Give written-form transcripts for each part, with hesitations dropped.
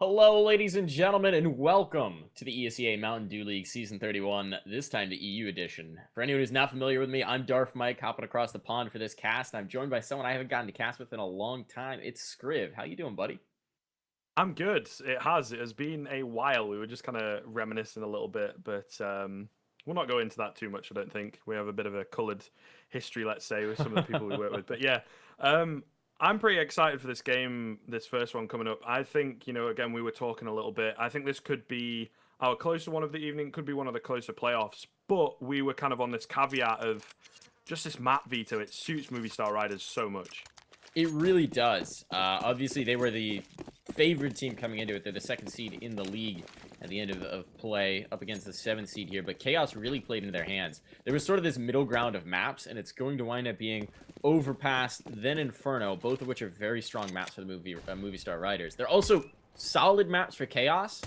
Hello, ladies and gentlemen, and welcome to the Esea Mountain Dew League Season 31, this time the EU edition. For anyone who's not familiar with me, I'm Darth Mike, hopping across the pond for this cast, and I'm joined by someone I haven't gotten to cast with in a long time. It's Scriv. How you doing, buddy? I'm good. It has been a while. We were just kind of reminiscing a little bit, but we'll not go into that too much. I don't think we have a bit of a coloured history, let's say, with some of the people we work with. But yeah, I'm pretty excited for this game, this first one coming up. I think again we were talking a little bit. I think this could be our closer one of the evening. Could be one of the closer playoffs. But we were kind of on this caveat of just this map veto. It suits Movistar Riders so much. It really does. Obviously, they were the favored team coming into it. They're the second seed in the league at the end of play up against the 7th seed here. But Chaos really played into their hands. There was sort of this middle ground of maps, and it's going to wind up being Overpass, then Inferno, both of which are very strong maps for the Movistar Riders. They're also solid maps for Chaos,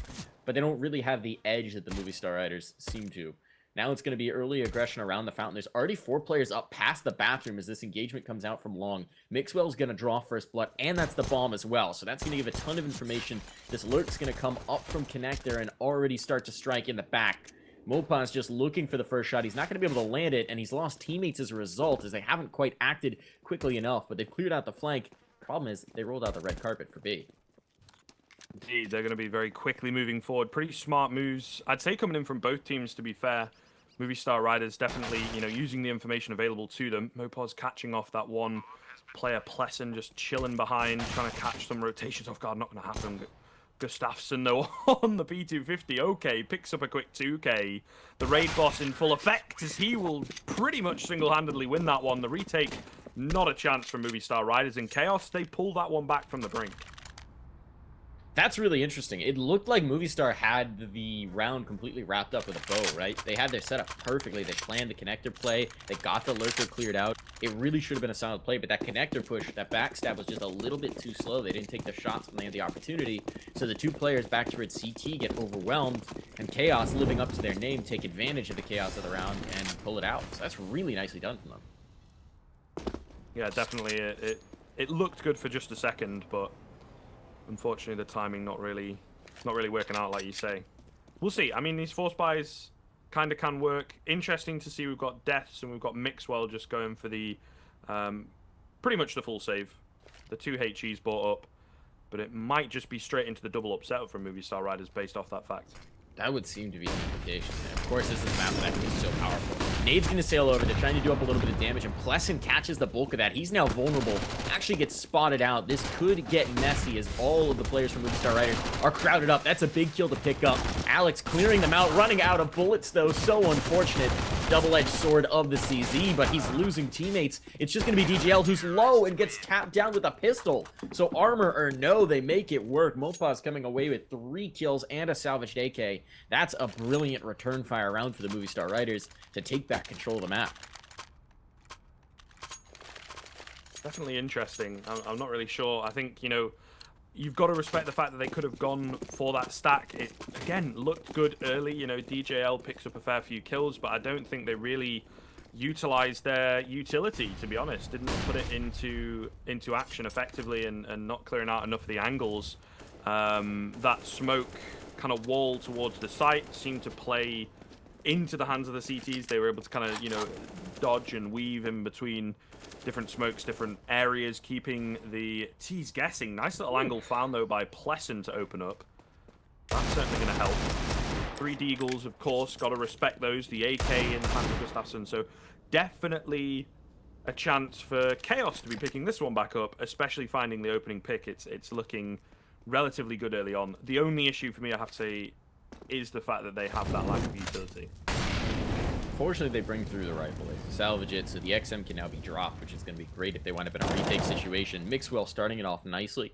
but they don't really have the edge that the Movistar Riders seem to. Now it's going to be early aggression around the fountain. There's already 4 players up past the bathroom as this engagement comes out from long. Mixwell's going to draw first blood, and that's the bomb as well. So that's going to give a ton of information. This lurk's going to come up from connector and already start to strike in the back. Mopa's just looking for the first shot. He's not going to be able to land it, and he's lost teammates as a result, as they haven't quite acted quickly enough, but they've cleared out the flank. Problem is, they rolled out the red carpet for B. Indeed, they're going to be very quickly moving forward. Pretty smart moves, I'd say, coming in from both teams, to be fair. Movistar Riders definitely, using the information available to them. Mopaz catching off that one player, Plesson, just chilling behind, trying to catch some rotations off guard. Not going to happen. Gustafsson, though, on the P250. Okay, picks up a quick 2K. The raid boss in full effect, as he will pretty much single-handedly win that one. The retake, not a chance for Movistar Riders. In Chaos, they pull that one back from the brink. That's really interesting. It looked like Movistar had the round completely wrapped up with a bow, right? They had their setup perfectly. They planned the connector play. They got the lurker cleared out. It really should have been a solid play, but that connector push, that backstab was just a little bit too slow. They didn't take the shots when they had the opportunity. So the 2 players back towards CT get overwhelmed, and Chaos, living up to their name, take advantage of the chaos of the round and pull it out. So that's really nicely done from them. Yeah, definitely. It looked good for just a second, but unfortunately, the timing not really working out, like you say. We'll see. I mean, these force buys kind of can work. Interesting to see we've got deaths and we've got Mixwell just going for the pretty much the full save. The 2 HEs bought up, but it might just be straight into the double upset from Movistar Riders based off that fact. That would seem to be the implication. And of course, this is a map that is so powerful. Nade's going to sail over. They're trying to do up a little bit of damage, and Plesson catches the bulk of that. He's now vulnerable. Actually gets spotted out. This could get messy as all of the players from Movistar Riders are crowded up. That's a big kill to pick up. Alex clearing them out, running out of bullets, though. So unfortunate. Double-edged sword of the CZ, but he's losing teammates. It's just going to be DGL, who's low and gets tapped down with a pistol. So armor or no, they make it work. Mopaz coming away with 3 kills and a salvaged AK. That's a brilliant return fire round for the Movistar Riders to take back control of the map. Definitely interesting. I'm not really sure. I think, you've got to respect the fact that they could have gone for that stack. It, again, looked good early. DJL picks up a fair few kills, but I don't think they really utilized their utility, to be honest. Didn't put it into action effectively and not clearing out enough of the angles. That smoke kind of wall towards the site seemed to play into the hands of the CTs. They were able to kind of, dodge and weave in between different smokes, different areas, keeping the T's guessing. Nice little angle found, though, by Plesson to open up. That's certainly going to help. 3 Deagles, of course. Got to respect those. The AK in the hands of Gustafsson. So definitely a chance for Chaos to be picking this one back up, especially finding the opening pick. It's looking relatively good early on. The only issue for me, I have to say, is the fact that they have that lack of utility. Fortunately, they bring through the rifle. They salvage it, so the XM can now be dropped, which is going to be great if they wind up in a retake situation. Mixwell starting it off nicely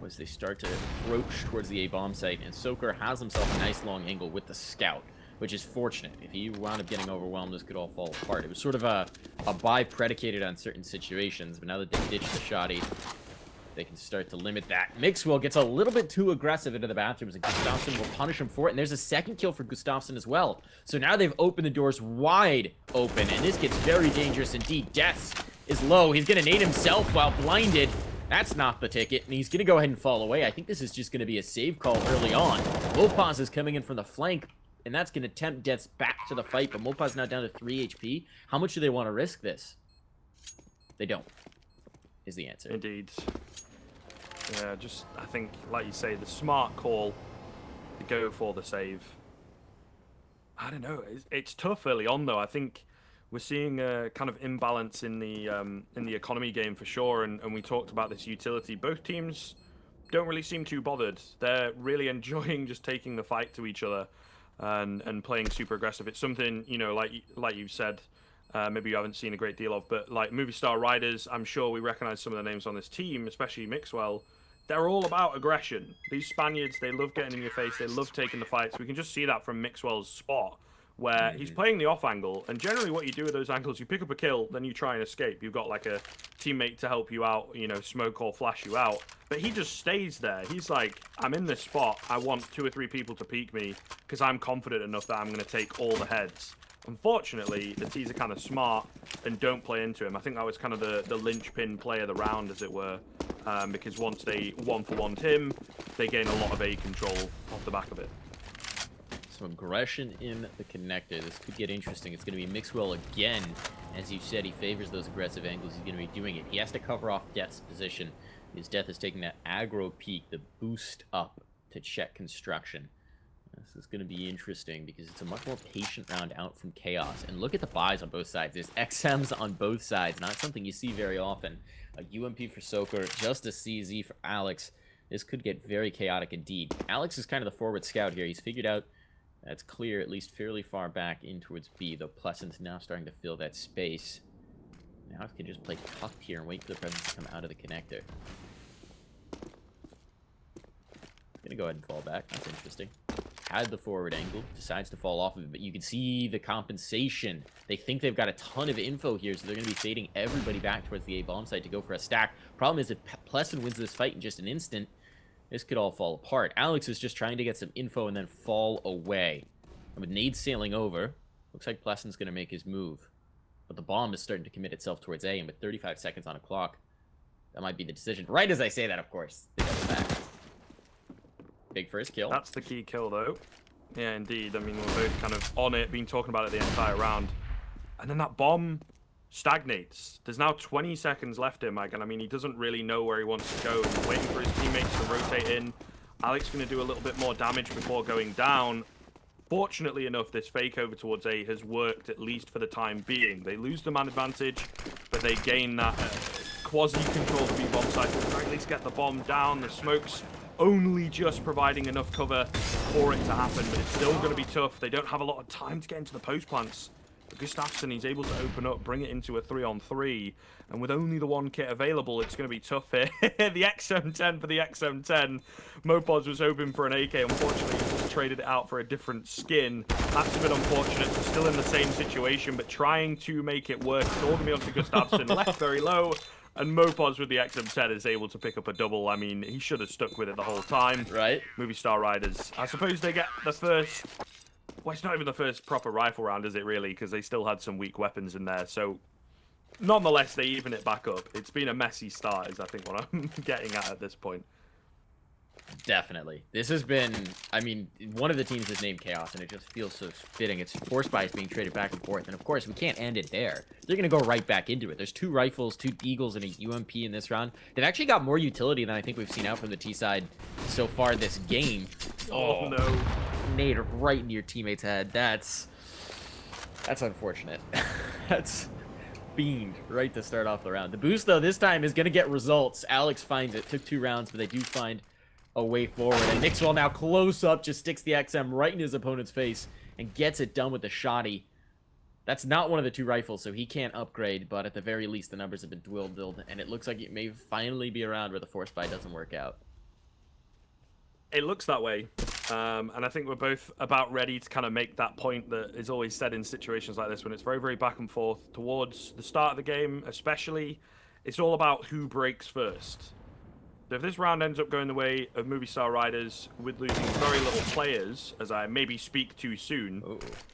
as they start to approach towards the A-bomb site, and Soaker has himself a nice long angle with the scout, which is fortunate. If he wound up getting overwhelmed, this could all fall apart. It was sort of a buy predicated on certain situations, but now that they've ditched the shoddy, they can start to limit that. Mixwell gets a little bit too aggressive into the bathrooms, and Gustafsson will punish him for it. And there's a second kill for Gustafsson as well. So now they've opened the doors wide open, and this gets very dangerous indeed. Deaths is low. He's going to nade himself while blinded. That's not the ticket, and he's going to go ahead and fall away. I think this is just going to be a save call early on. Mopaz is coming in from the flank, and that's going to tempt Deaths back to the fight, but Mopaz now down to 3 HP. How much do they want to risk this? They don't, is the answer. Indeed. Yeah, just, I think, like you say, the smart call to go for the save. I don't know. It's tough early on, though. I think we're seeing a kind of imbalance in the economy game for sure, and we talked about this utility. Both teams don't really seem too bothered. They're really enjoying just taking the fight to each other and playing super aggressive. It's something, you know, like you've said, maybe you haven't seen a great deal of, but like Movistar Riders, I'm sure we recognize some of the names on this team, especially Mixwell. They're all about aggression. These Spaniards, they love getting in your face. They love taking the fights. We can just see that from Mixwell's spot, where he's playing the off angle. And generally what you do with those angles, you pick up a kill, then you try and escape. You've got like a teammate to help you out, you know, smoke or flash you out. But he just stays there. He's like, I'm in this spot. I want 2 or 3 people to peek me because I'm confident enough that I'm going to take all the heads. Unfortunately, the T's are kind of smart and don't play into him. I think that was kind of the linchpin play of the round, as it were, because once they 1-for-1'd him, they gain a lot of A control off the back of it. So aggression in the connector. This could get interesting. It's going to be Mixwell again. As you said, he favors those aggressive angles. He's going to be doing it. He has to cover off Death's position. His Death is taking that aggro peak, the boost up to check construction. This is going to be interesting because it's a much more patient round out from Chaos. And look at the buys on both sides. There's XMs on both sides. Not something you see very often. A UMP for Soaker, just a CZ for Alex. This could get very chaotic indeed. Alex is kind of the forward scout here. He's figured out that's clear, at least fairly far back in towards B, though Plesson's now starting to fill that space. Now he can just play tucked here and wait for the presence to come out of the connector. Gonna go ahead and fall back. That's interesting. Had the forward angle, decides to fall off of it, but you can see the compensation. They think they've got a ton of info here, so they're going to be fading everybody back towards the A bomb site to go for a stack. Problem is, if Plesson wins this fight in just an instant, this could all fall apart. Alex is just trying to get some info and then fall away. And with nades sailing over, looks like Plesson's going to make his move. But the bomb is starting to commit itself towards A, and with 35 seconds on a clock, that might be the decision. Right as I say that, of course, they double back. Big first kill. That's the key kill, though. Yeah, indeed. I mean, we're both kind of on it, been talking about it the entire round. And then that bomb stagnates. There's now 20 seconds left in, Mike, and I mean, he doesn't really know where he wants to go. He's waiting for his teammates to rotate in. Alex going to do a little bit more damage before going down. Fortunately enough, this fake over towards A has worked, at least for the time being. They lose the man advantage, but they gain that quasi-control to be bomb site. Or at least get the bomb down. The smoke's only just providing enough cover for it to happen, but it's still going to be tough. They don't have a lot of time to get into the post plants. But Gustafsson, he's able to open up, bring it into a 3-on-3, and with only the one kit available, it's going to be tough here. The XM10 for the XM10. Mopaz was hoping for an AK. Unfortunately, he just traded it out for a different skin. That's a bit unfortunate. We're still in the same situation, but trying to make it work. It's all going to be onto Gustafsson, left very low. And Mopaz with the XM10 is able to pick up a double. I mean, he should have stuck with it the whole time. Right. Movistar Riders. I suppose they get the first... Well, it's not even the first proper rifle round, is it, really? Because they still had some weak weapons in there. So, nonetheless, they even it back up. It's been a messy start, is I think what I'm getting at this point. Definitely. This has been, I mean, one of the teams is named Chaos, and it just feels so fitting. It's Force Buys being traded back and forth, and of course, we can't end it there. They're going to go right back into it. There's 2 rifles, 2 Eagles, and a UMP in this round. They've actually got more utility than I think we've seen out from the T side so far this game. Oh, no. Nade right into your teammate's head. That's unfortunate. That's beamed right to start off the round. The boost, though, this time is going to get results. Alex finds it. Took 2 rounds, but they do find a way forward. And Mixwell now close up, just sticks the XM right in his opponent's face and gets it done with the shotty. That's not one of the 2 rifles, so he can't upgrade, but at the very least, the numbers have been dwindled, and it looks like it may finally be around where the force buy doesn't work out. It looks that way. And I think we're both about ready to kind of make that point that is always said in situations like this when it's very, very back and forth. Towards the start of the game, especially, it's all about who breaks first. So if this round ends up going the way of Movistar Riders with losing very little players, as I maybe speak too soon,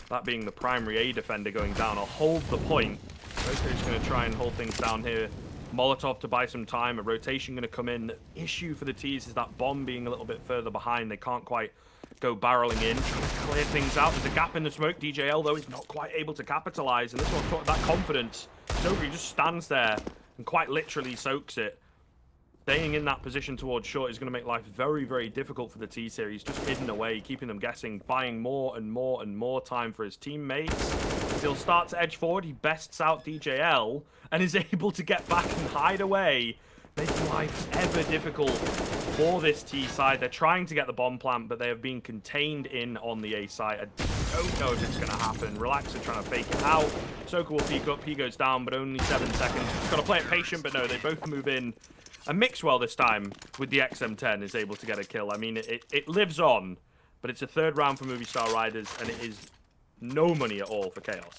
that being the primary A defender going down, I'll hold the point. Roko's going to try and hold things down here Molotov to buy some time, a rotation going to come in. The issue for the T's is that bomb being a little bit further behind. They can't quite go barreling in, trying to clear things out. There's a gap in the smoke. DJL, though, is not quite able to capitalize. And this one, that confidence. Soki just stands there and quite literally soaks it. Staying in that position towards short is going to make life very, very difficult for the T-Series. Just hidden away, keeping them guessing, buying more and more and more time for his teammates. He'll start to edge forward. He bests out DJL and is able to get back and hide away, making life ever difficult for this T side. They're trying to get the bomb plant, but they have been contained in on the A side. I don't know if it's going to happen. Relax are trying to fake it out. Soka will peek up. He goes down, but only 7 seconds. He's got to play it patient, but no, they both move in. And Mixwell this time with the XM10 is able to get a kill. I mean, it lives on, but it's a third round for Movistar Riders, and it is no money at all for Chaos.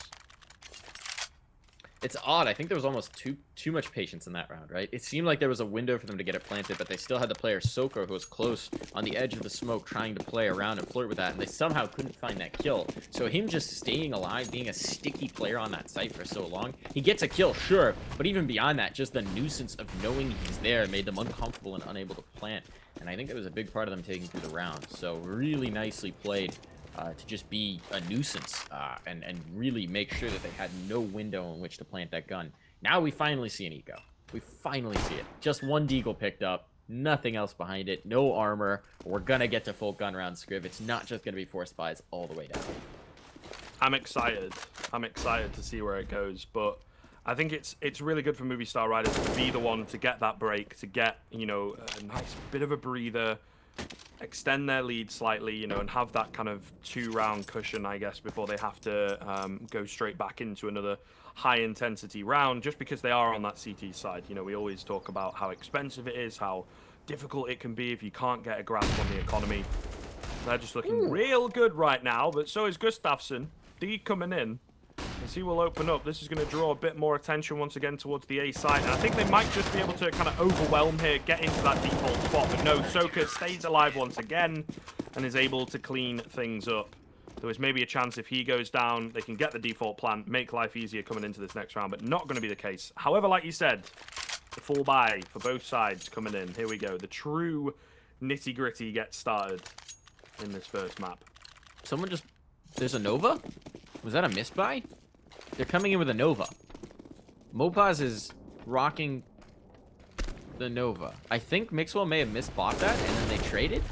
It's odd. I think there was almost too much patience in that round, right? It seemed like there was a window for them to get it planted, but they still had the player Soka, who was close on the edge of the smoke, trying to play around and flirt with that, and they somehow couldn't find that kill. So him just staying alive, being a sticky player on that site for so long, he gets a kill, sure, but even beyond that, just the nuisance of knowing he's there made them uncomfortable and unable to plant. And I think that was a big part of them taking through the round. So really nicely played. To just be a nuisance and really make sure that they had no window in which to plant that gun. Now we finally see an eco. We finally see it. Just one deagle picked up, nothing else behind it, no armor. We're gonna get to full gun round scriv. It's not just gonna be force buys all the way down. I'm excited. I'm excited to see where it goes, but I think it's really good for Movistar Riders to be the one to get that break, to get, you know, a nice bit of a breather, extend their lead slightly, you know, and have that kind of 2-round cushion, I guess, before they have to go straight back into another high-intensity round, just because they are on that CT side. You know, we always talk about how expensive it is, how difficult it can be if you can't get a grasp on the economy. They're just looking real good right now, but so is Gustafsson. D coming in. As he will open up, this is going to draw a bit more attention once again towards the A side. And I think they might just be able to kind of overwhelm here, get into that default spot. But no, Soka stays alive once again and is able to clean things up. There was maybe a chance if he goes down, they can get the default plant, make life easier coming into this next round, but not going to be the case. However, like you said, the full buy for both sides coming in. Here we go. The true nitty-gritty gets started in this first map. Someone just... There's a Nova? Was that a misbuy? They're coming in with a Nova. Mopaz is rocking the Nova. I think Mixwell may have misbought that, and then they traded.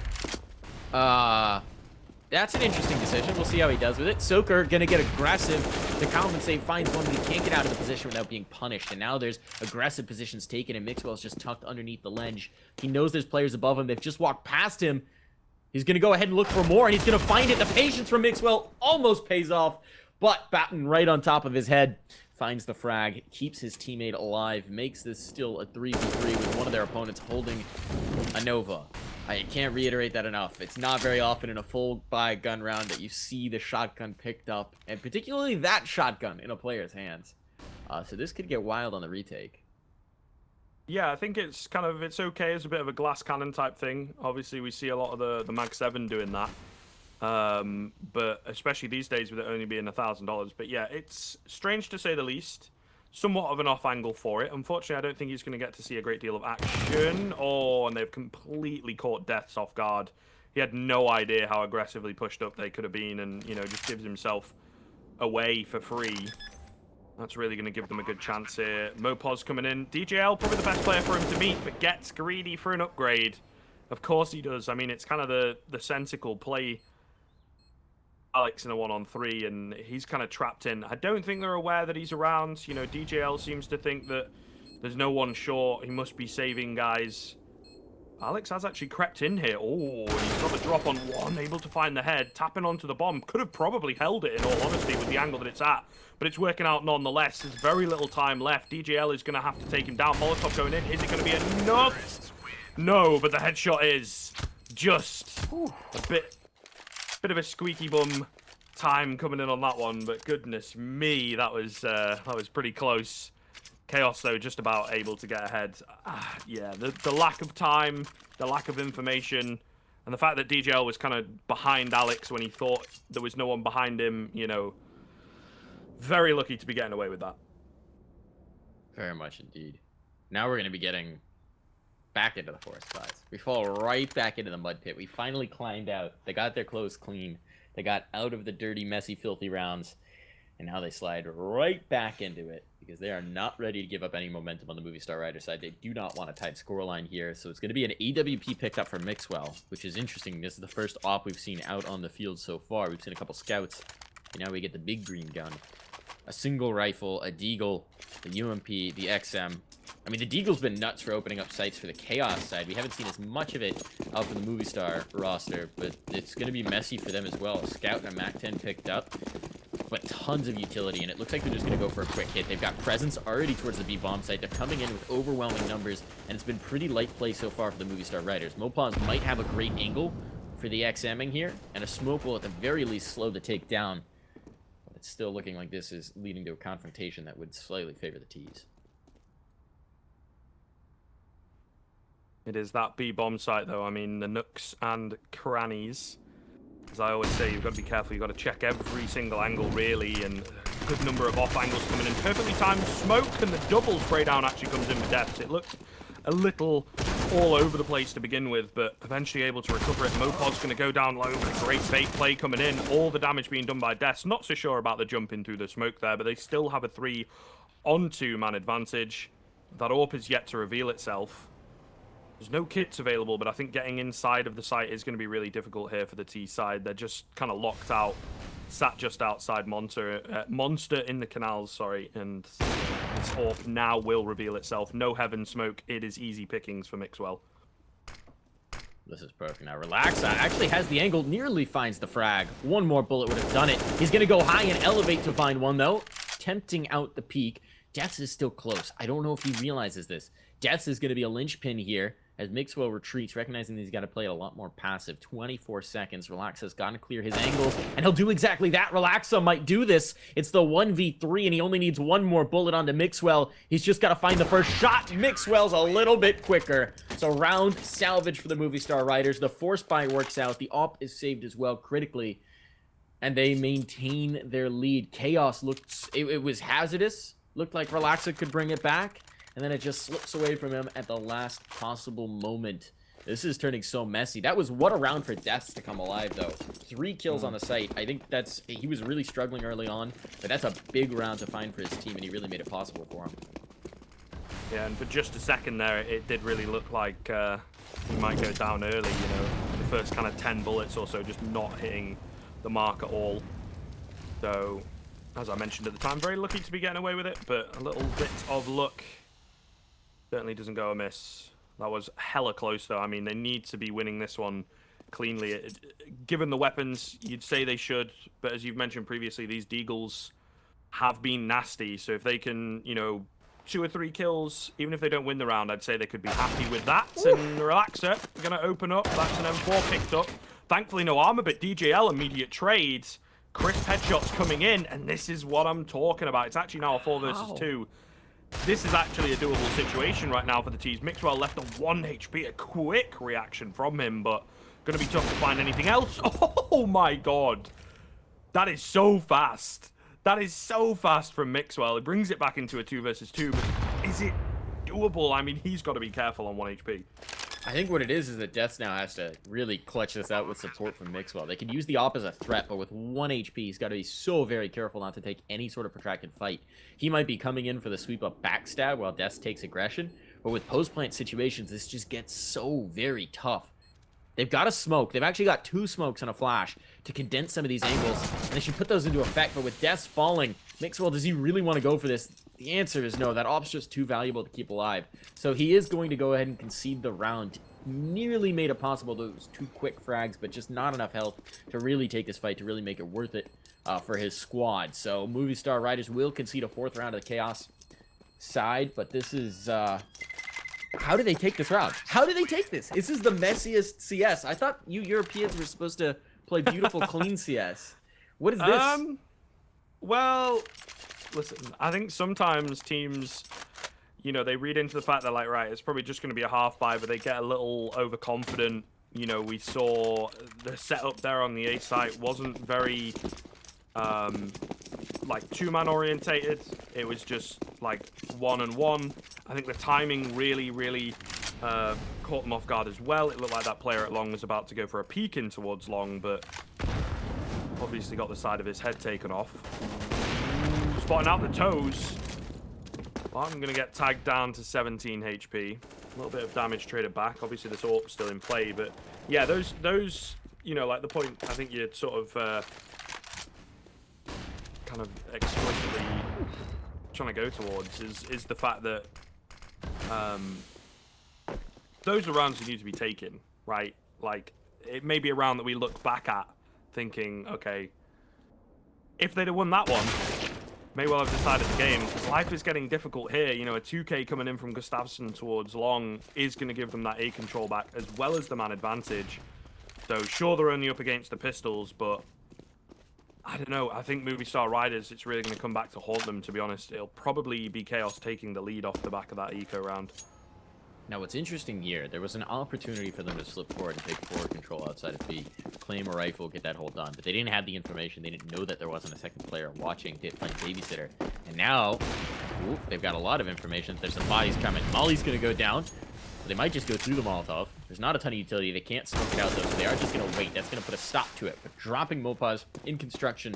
That's an interesting decision. We'll see how he does with it. Soker gonna get aggressive to compensate, finds one, but he can't get out of the position without being punished. And now there's aggressive positions taken, and Mixwell's just tucked underneath the ledge. He knows there's players above him. They've just walked past him. He's gonna go ahead and look for more, and he's gonna find it. The patience from Mixwell almost pays off. But Batten right on top of his head finds the frag, keeps his teammate alive, makes this still a 3v3 with one of their opponents holding a Nova. I can't reiterate that enough. It's not very often in a full buy gun round that you see the shotgun picked up, and particularly that shotgun in a player's hands. So this could get wild on the retake. Yeah, I think it's kind of, it's okay as a bit of a glass cannon type thing. Obviously, we see a lot of the Mag 7 doing that. But especially these days with it only being $1,000. But yeah, it's strange to say the least. Somewhat of an off angle for it. Unfortunately, I don't think he's going to get to see a great deal of action. Oh, and they've completely caught Deaths off guard. He had no idea how aggressively pushed up they could have been, and, you know, just gives himself away for free. That's really going to give them a good chance here. Mopaz coming in. DJL, probably the best player for him to meet, but gets greedy for an upgrade. Of course he does. I mean, it's kind of the sensical play. Alex in a 1-on-3, and he's kind of trapped in. I don't think they're aware that he's around. You know, DJL seems to think that there's no one short. He must be saving guys. Alex has actually crept in here. Oh, and he's got the drop on one, able to find the head, tapping onto the bomb. Could have probably held it, in all honesty, with the angle that it's at, but it's working out nonetheless. There's very little time left. DJL is going to have to take him down. Molotov going in. Is it going to be enough? No, but the headshot is just a bit of a squeaky bum time coming in on that one, but goodness me, that was pretty close. Chaos, though, just about able to get ahead. Yeah, the lack of time, the lack of information, and the fact that DJL was kind of behind Alex when he thought there was no one behind him, you know, very lucky to be getting away with that. Very much indeed. Now we're going to be getting back into the forest spots. We fall right back into the mud pit. We finally climbed out. They got their clothes clean. They got out of the dirty, messy, filthy rounds. And now they slide right back into it because they are not ready to give up any momentum on the Movistar Rider side. They do not want a tight scoreline here. So it's going to be an AWP picked up from Mixwell, which is interesting. This is the first op we've seen out on the field so far. We've seen a couple scouts. And now we get the big green gun. A single rifle, a Deagle, the UMP, the XM. I mean, the Deagle's been nuts for opening up sites for the Chaos side. We haven't seen as much of it out from the Movistar roster, but it's going to be messy for them as well. A Scout and a MAC-10 picked up, but tons of utility, and it looks like they're just going to go for a quick hit. They've got presence already towards the B-bomb site. They're coming in with overwhelming numbers, and it's been pretty light play so far for the Movistar Riders. Mopaz might have a great angle for the XMing here, and a smoke will at the very least slow the take down. But it's still looking like this is leading to a confrontation that would slightly favor the T's. It is that B-bomb site, though. I mean, the nooks and crannies. As I always say, you've got to be careful. You've got to check every single angle, really, and a good number of off angles coming in. Perfectly timed smoke, and the double spray down actually comes in for depth. It looked a little all over the place to begin with, but eventually able to recover it. Mopod's going to go down low, but a great bait play coming in. All the damage being done by Death. Not so sure about the jump in through the smoke there, but they still have a 3-on-2 man advantage. That AWP is yet to reveal itself. There's no kits available, but I think getting inside of the site is going to be really difficult here for the T side. They're just kind of locked out, sat just outside Monster in the canals, sorry, and this AWP now will reveal itself. No heaven smoke. It is easy pickings for Mixwell. This is perfect. Now Relaxa actually has the angle, nearly finds the frag. One more bullet would have done it. He's going to go high and elevate to find one, though. Tempting out the peak. Deaths is still close. I don't know if he realizes this. Deaths is going to be a linchpin here as Mixwell retreats, recognizing that he's got to play it a lot more passive. 24 seconds. Relaxa's got to clear his angles, and he'll do exactly that. Relaxa might do this. It's the 1v3, and he only needs one more bullet onto Mixwell. He's just got to find the first shot. Mixwell's a little bit quicker. So round salvage for the Movistar Riders. The force buy works out. The AWP is saved as well critically, and they maintain their lead. Chaos looked... It was hazardous. Looked like Relaxa could bring it back, and then it just slips away from him at the last possible moment. This is turning so messy. That was what a round for Deaths to come alive, though. 3 kills on the site. I think that's... He was really struggling early on, but that's a big round to find for his team, and he really made it possible for him. Yeah, and for just a second there, it did really look like he might go down early, you know. The first kind of 10 bullets or so just not hitting the mark at all. So, as I mentioned at the time, very lucky to be getting away with it, but a little bit of luck certainly doesn't go amiss. That was hella close, though. I mean, they need to be winning this one cleanly. Given the weapons, you'd say they should, but as you've mentioned previously, these Deagles have been nasty, so if they can, you know, 2 or 3 kills, even if they don't win the round, I'd say they could be happy with that. And Relaxer, going to open up. That's an M4 picked up. Thankfully, no armor, but DJL immediate trades. Crisp headshots coming in, and this is what I'm talking about. It's actually now a 4 versus 2. This is actually a doable situation right now for the T's. Mixwell left on 1 HP, a quick reaction from him, but going to be tough to find anything else. Oh my god. That is so fast. That is so fast from Mixwell. It brings it back into a 2 versus 2, but is it doable? I mean, he's got to be careful on 1 HP. I think what it is that Deaths now has to really clutch this out with support from Mixwell. They could use the AWP as a threat, but with 1 HP, he's got to be so very careful not to take any sort of protracted fight. He might be coming in for the sweep up backstab while Deaths takes aggression, but with post-plant situations, this just gets so very tough. They've got a smoke. They've actually got 2 smokes and a flash to condense some of these angles, and they should put those into effect, but with Deaths falling, Mixwell, does he really want to go for this? The answer is no. That AWP's just too valuable to keep alive. So he is going to go ahead and concede the round. Nearly made it possible. Those 2 quick frags, but just not enough health to really take this fight, to really make it worth it for his squad. So Movistar Riders will concede a 4th round of the Chaos side, but this is... How do they take this round? How do they take this? This is the messiest CS. I thought you Europeans were supposed to play beautiful, clean CS. What is this? Well, listen, I think sometimes teams, you know, they read into the fact that, like, right, it's probably just going to be a half buy, but they get a little overconfident. You know, we saw the setup there on the A site wasn't very like two-man orientated. It was just like 1-on-1. I think the timing really caught them off guard as well. It looked like that player at long was about to go for a peek in towards long, but obviously got the side of his head taken off. Spotting out the toes. I'm going to get tagged down to 17 HP. A little bit of damage traded back. Obviously, this AWP still in play, but yeah, those you know, like the point I think you're sort of kind of explicitly trying to go towards is the fact that those are rounds you need to be taken, right? Like, it may be a round that we look back at thinking, okay, if they'd have won that one, may well have decided the game, because life is getting difficult here. You know, a 2K coming in from Gustafsson towards long is going to give them that A control back, as well as the man advantage. So, sure, they're only up against the pistols, but I don't know. I think Movistar Riders, it's really going to come back to haunt them, to be honest. It'll probably be Chaos taking the lead off the back of that eco round. Now, what's interesting here, there was an opportunity for them to slip forward and take forward control outside of B, claim a rifle, get that hold done. But they didn't have the information. They didn't know that there wasn't a second player watching, playing babysitter. And now, they've got a lot of information. There's some bodies coming. Molly's going to go down. They might just go through the Molotov. There's not a ton of utility. They can't smoke it out, though, so they are just going to wait. That's going to put a stop to it. But dropping Mopaz in construction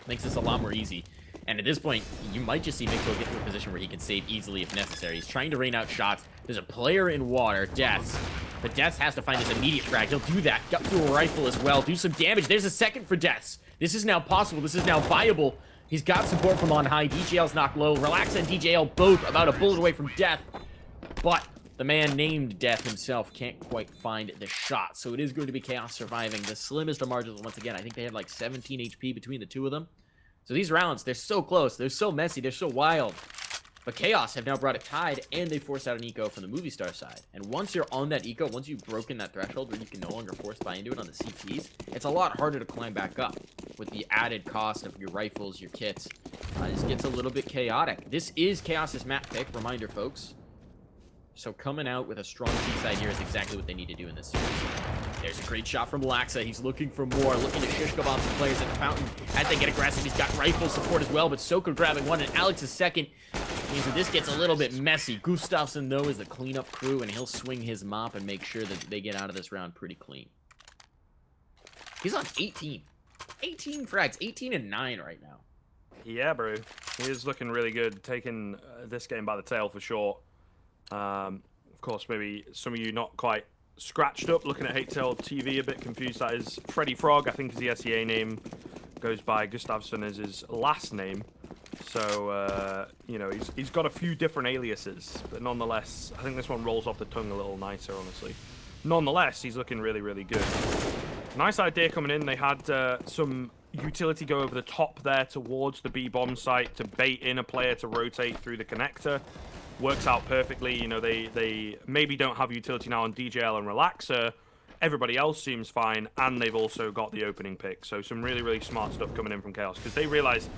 makes this a lot more easy. And at this point, you might just see Mixwell get to a position where he can save easily if necessary. He's trying to rain out shots. There's a player in water, Deaths. But Deaths has to find his immediate frag. He'll do that. Got through a rifle as well. Do some damage. There's a second for Deaths. This is now possible. This is now viable. He's got support from on high. DJL's knocked low. Relax and DJL both about a bullet away from death. But the man named Death himself can't quite find the shot. So it is going to be Chaos surviving. The slimmest of margins once again. I think they had like 17 HP between the two of them. So these rounds, they're so close. They're so messy. They're so wild. But Chaos have now brought it tied, and they forced out an eco from the Movistar side. And once you're on that eco, once you've broken that threshold where you can no longer force buy into it on the CTs, it's a lot harder to climb back up with the added cost of your rifles, your kits. This gets a little bit chaotic. This is Chaos's map pick, reminder, folks. So coming out with a strong T-side here is exactly what they need to do in this series. There's a great shot from Laxa. He's looking for more, looking to shish kebab some players at the fountain. As they get aggressive, he's got rifle support as well, but Soko grabbing one, and Alex is second. Means that this gets a little bit messy. Gustafsson, though, is the cleanup crew, and he'll swing his mop and make sure that they get out of this round pretty clean. He's on 18. 18 frags. 18 and 9 right now. Yeah, bro. He is looking really good, taking this game by the tail for sure. Of course, maybe some of you not quite scratched up, looking at Hate-Tail TV, a bit confused. That is Freddy Frog, I think is the SEA name. Goes by Gustafsson as his last name. So, you know, he's got a few different aliases, but nonetheless, I think this one rolls off the tongue a little nicer, honestly. Nonetheless, he's looking really, really good. Nice idea coming in. They had some utility go over the top there towards the B bomb site to bait in a player to rotate through the connector. Works out perfectly. You know, they maybe don't have utility now on DJL and Relaxer. Everybody else seems fine, and they've also got the opening pick. So some really, really smart stuff coming in from Chaos, because they realize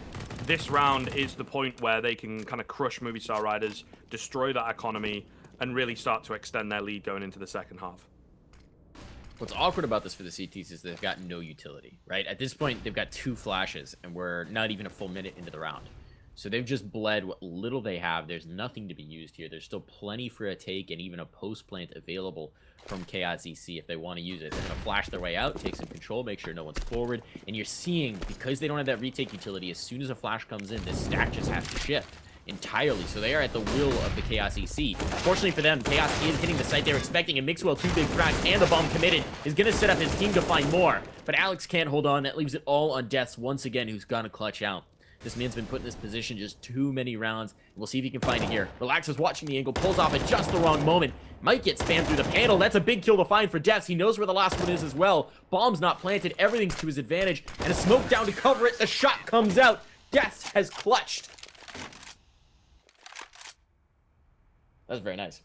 this round is the point where they can kind of crush Movistar Riders, destroy that economy, and really start to extend their lead going into the second half. What's awkward about this for the CTs is they've got no utility, right? At this point, they've got 2 flashes, and we're not even a full minute into the round. So they've just bled what little they have. There's nothing to be used here. There's still plenty for a take and even a post plant available from Chaos EC if they want to use it. They're going to flash their way out, take some control, make sure no one's forward. And you're seeing, because they don't have that retake utility, as soon as a flash comes in, this stack just has to shift entirely. So they are at the will of the Chaos EC. Fortunately for them, Chaos is hitting the site they're expecting, and Mixwell, 2 big frags and the bomb committed, is going to set up his team to find more. But Alex can't hold on. That leaves it all on Deaths once again, who's going to clutch out. This man's been put in this position just too many rounds. We'll see if he can find it here. Relax is watching the angle, pulls off at just the wrong moment. Might get spammed through the panel. That's a big kill to find for Deaths. He knows where the last one is as well. Bomb's not planted. Everything's to his advantage. And a smoke down to cover it. The shot comes out. Deaths has clutched. That was very nice.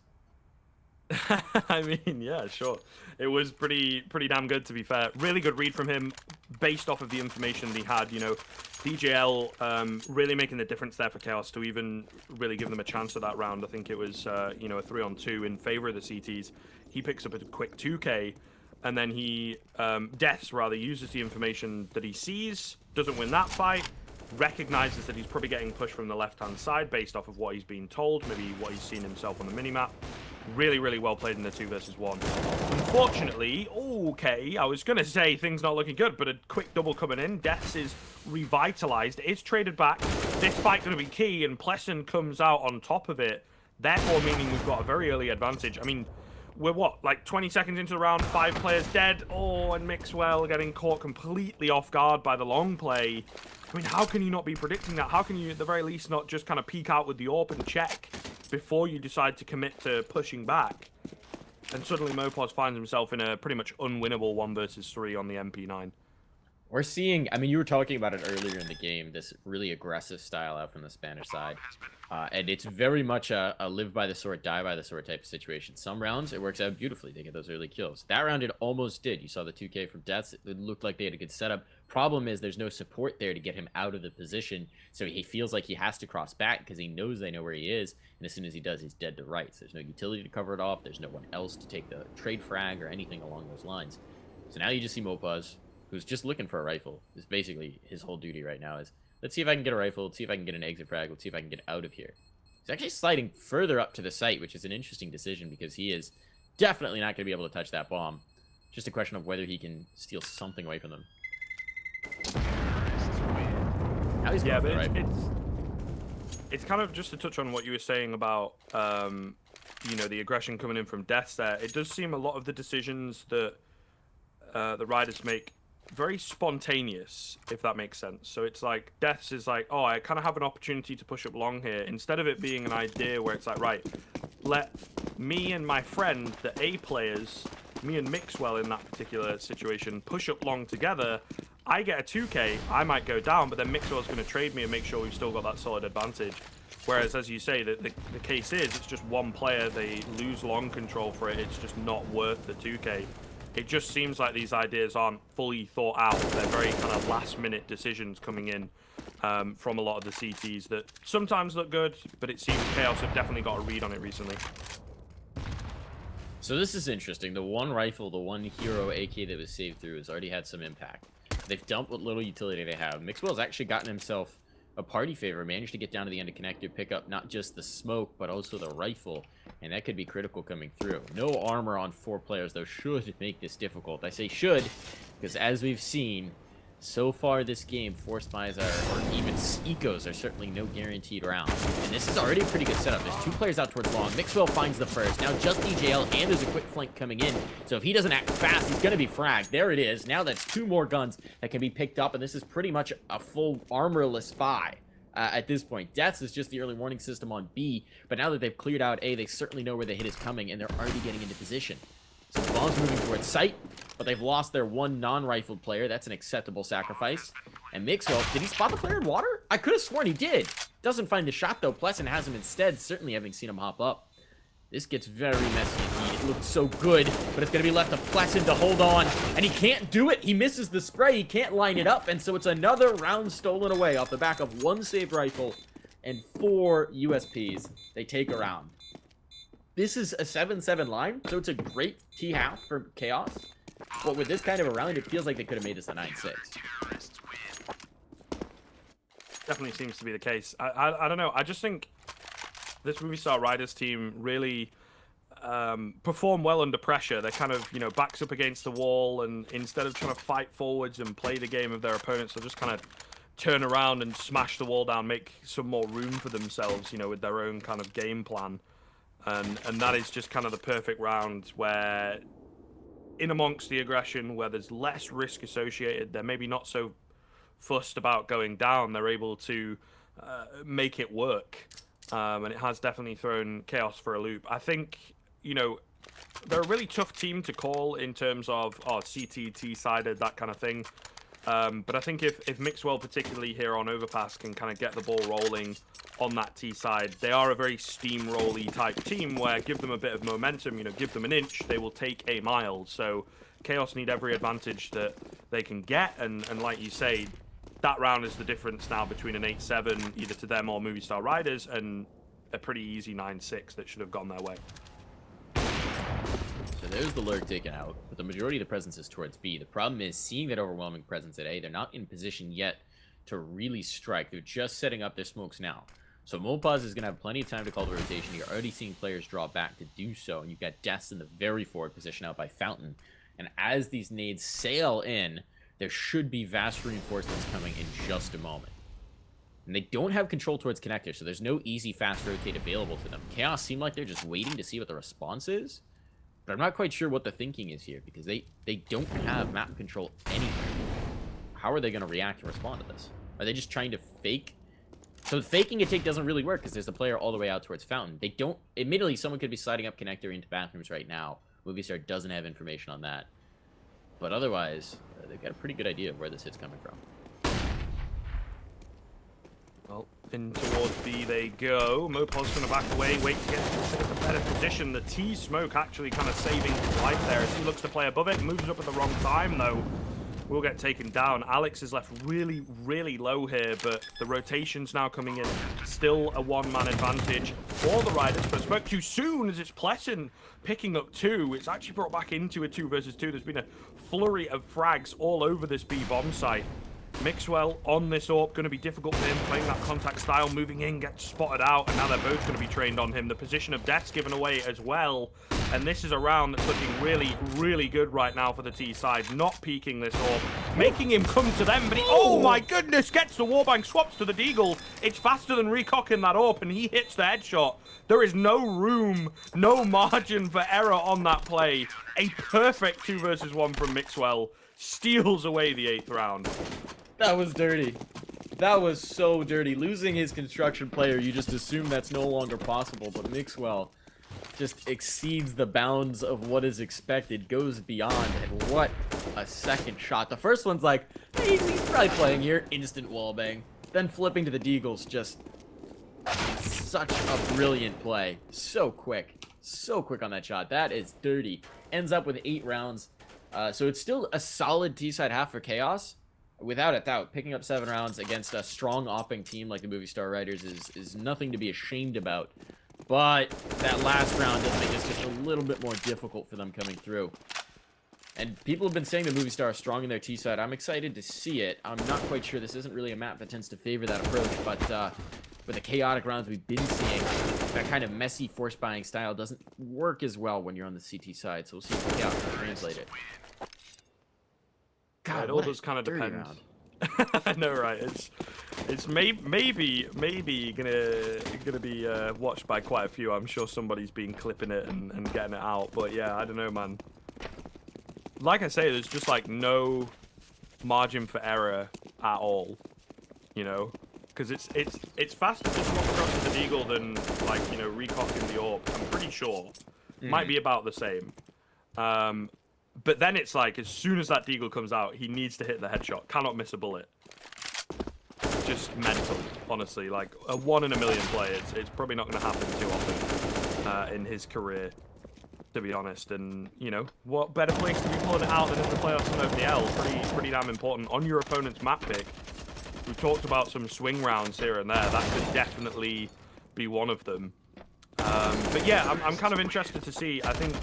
I mean, yeah, sure. It was pretty damn good, to be fair. Really good read from him, based off of the information he had. You know, DJL really making the difference there for Chaos to even really give them a chance at that round. I think it was, you know, a 3-on-2 in favor of the CTs. He picks up a quick 2K, and then he, Deaths rather, uses the information that he sees, doesn't win that fight, recognizes that he's probably getting pushed from the left-hand side based off of what he's been told, maybe what he's seen himself on the minimap. Really, really well played in the 2 versus 1. Unfortunately, okay, I was going to say things not looking good, but a quick double coming in. Deaths is revitalized. It's traded back. This fight going to be key, and Pleasant comes out on top of it. Therefore, meaning we've got a very early advantage. I mean, we're what, like 20 seconds into the round, 5 players dead. Oh, and Mixwell getting caught completely off guard by the long play. I mean, how can you not be predicting that? How can you, at the very least, not just kind of peek out with the AWP and check before you decide to commit to pushing back? And suddenly Mopos finds himself in a pretty much unwinnable 1 versus 3 on the MP9. We're seeing, I mean, you were talking about it earlier in the game, this really aggressive style out from the Spanish side. And it's very much a live by the sword, die by the sword type of situation. Some rounds, it works out beautifully. They get those early kills. That round, it almost did. You saw the 2K from Deaths. It looked like they had a good setup. Problem is, there's no support there to get him out of the position. So he feels like he has to cross back because he knows they know where he is. And as soon as he does, he's dead to rights. There's no utility to cover it off. There's no one else to take the trade frag or anything along those lines. So now you just see Mopaz, who's just looking for a rifle. Is basically his whole duty right now is, let's see if I can get a rifle, let's see if I can get an exit frag, let's see if I can get out of here. He's actually sliding further up to the site, which is an interesting decision because he is definitely not going to be able to touch that bomb. Just a question of whether he can steal something away from them. Now he's going for the rifle. It's kind of just to touch on what you were saying about, you know, the aggression coming in from Deaths there. It does seem a lot of the decisions that the riders make very spontaneous, if that makes sense. So it's like Deaths is like, oh, I kind of have an opportunity to push up long here. Instead of it being an idea where it's like, right, let me and my friend, the A players, me and Mixwell in that particular situation, push up long together. I get a 2K, I might go down, but then Mixwell's going to trade me and make sure we've still got that solid advantage. Whereas, as you say, the case is, it's just one player, they lose long control for it, it's just not worth the 2K. It just seems like these ideas aren't fully thought out. They're very kind of last-minute decisions coming in from a lot of the CTs that sometimes look good, but it seems Chaos have definitely got a read on it recently. So this is interesting. The one rifle, the one hero AK that was saved through has already had some impact. They've dumped what little utility they have. Mixwell's actually gotten himself a party favor, managed to get down to the end of connector, pick up not just the smoke, but also the rifle, and that could be critical coming through. No armor on 4 players, though, should make this difficult. I say should, because as we've seen, so far this game, force buys or even ecos are certainly no guaranteed round. And this is already a pretty good setup. There's 2 players out towards long. Mixwell finds the first. Now just DJL, and there's a quick flank coming in. So if he doesn't act fast, he's going to be fragged. There it is. Now that's 2 more guns that can be picked up, and this is pretty much a full armorless buy. At this point, Deaths is just the early warning system on B, but now that they've cleared out A, they certainly know where the hit is coming, and they're already getting into position. So the bomb's moving towards site, but they've lost their one non-rifled player. That's an acceptable sacrifice. And Mixwell, did he spot the player in water? I could have sworn he did. Doesn't find the shot, though. Pleasant has him instead, certainly having seen him hop up. This gets very messy indeed. It looked so good, but it's going to be left to Pleasant to hold on. And he can't do it. He misses the spray. He can't line it up. And so it's another round stolen away off the back of 1 saved rifle and 4 USPs. They take a round. This is a 7-7 line, so it's a great T-half for Chaos. But with this kind of a round, it feels like they could have made this a 9-6. Definitely seems to be the case. I don't know. I just think this Movistar Riders team really perform well under pressure. They're kind of, you know, backs up against the wall, and instead of trying to fight forwards and play the game of their opponents, they'll just kind of turn around and smash the wall down, make some more room for themselves, you know, with their own kind of game plan. And that is just kind of the perfect round where, in amongst the aggression, where there's less risk associated, they're maybe not so fussed about going down, they're able to make it work. And it has definitely thrown Chaos for a loop. I think, you know, they're a really tough team to call in terms of CT, T-sided, that kind of thing. But I think if Mixwell, particularly here on Overpass, can kind of get the ball rolling on that T side, they are a very steamroll-y type team where give them a bit of momentum, you know, give them an inch, they will take a mile. So Chaos need every advantage that they can get, and like you say, that round is the difference now between an 8-7, either to them or Movistar Riders, and a pretty easy 9-6 that should have gone their way. So there's the lurk taken out, but the majority of the presence is towards B. The problem is, seeing that overwhelming presence at A, they're not in position yet to really strike. They're just setting up their smokes now. So Movistar is going to have plenty of time to call the rotation. You're already seeing players draw back to do so. And you've got Deaths in the very forward position out by Fountain. And as these nades sail in, there should be vast reinforcements coming in just a moment. And they don't have control towards connector, so there's no easy fast rotate available to them. Chaos seem like they're just waiting to see what the response is. But I'm not quite sure what the thinking is here, because they don't have map control anywhere. How are they going to react and respond to this? Are they just trying to fake? So faking a take doesn't really work, because there's a player all the way out towards Fountain. They don't... Admittedly, someone could be sliding up connector into bathrooms right now. Movistar doesn't have information on that. But otherwise, they've got a pretty good idea of where this hit's coming from. Well, in towards B they go. Mopos's going to back away, wait to get into a better position. The T-Smoke actually kind of saving his life there as he looks to play above it. Moves up at the wrong time, though. Will get taken down. Alex is left really, really low here, but the rotation's now coming in. Still a one-man advantage for the Riders, but spoke too soon as it's Pleasant picking up 2. It's actually brought back into a 2 versus 2. There's been a flurry of frags all over this B bomb site. Mixwell on this AWP, going to be difficult for him, playing that contact style, moving in, gets spotted out, and now they're both going to be trained on him. The position of Death's given away as well, and this is a round that's looking really, really good right now for the T side, not peeking this AWP, making him come to them, but he, oh my goodness, gets the wallbang, swaps to the Deagle. It's faster than recocking that AWP, and he hits the headshot. There is no room, no margin for error on that play. A perfect 2 versus 1 from Mixwell, steals away the 8th round. That was dirty. That was so dirty. Losing his construction player, you just assume that's no longer possible, but Mixwell just exceeds the bounds of what is expected, goes beyond, and what a second shot. The first one's like, hey, he's probably playing here. Instant wallbang. Then flipping to the Deagles, just such a brilliant play. So quick on that shot. That is dirty. Ends up with 8 rounds. So it's still a solid T-side half for Chaos. Without a doubt, picking up 7 rounds against a strong opping team like the Movistar Riders is nothing to be ashamed about. But that last round does make this just a little bit more difficult for them coming through. And people have been saying that Movistar are strong in their T-side. I'm excited to see it. I'm not quite sure. This isn't really a map that tends to favor that approach, but with the chaotic rounds we've been seeing, that kind of messy force buying style doesn't work as well when you're on the CT side. So we'll see if Chaos can translate it. God, it all does kind of depend. I know, right? It's maybe gonna be watched by quite a few. I'm sure somebody's been clipping it and getting it out. But yeah, I don't know, man. Like I say, there's just like no margin for error at all. You know, because it's faster to swap across to the Deagle than like recocking the AWP. I'm pretty sure. Might be about the same. But then it's like, as soon as that Deagle comes out, he needs to hit the headshot. Cannot miss a bullet. Just mental, honestly. Like, a 1 in a million play. It's probably not going to happen too often in his career, to be honest. And, what better place to be pulling it out than in the playoffs and over the L? Pretty damn important. On your opponent's map pick, we've talked about some swing rounds here and there. That could definitely be one of them. But yeah, I'm kind of interested to see. I think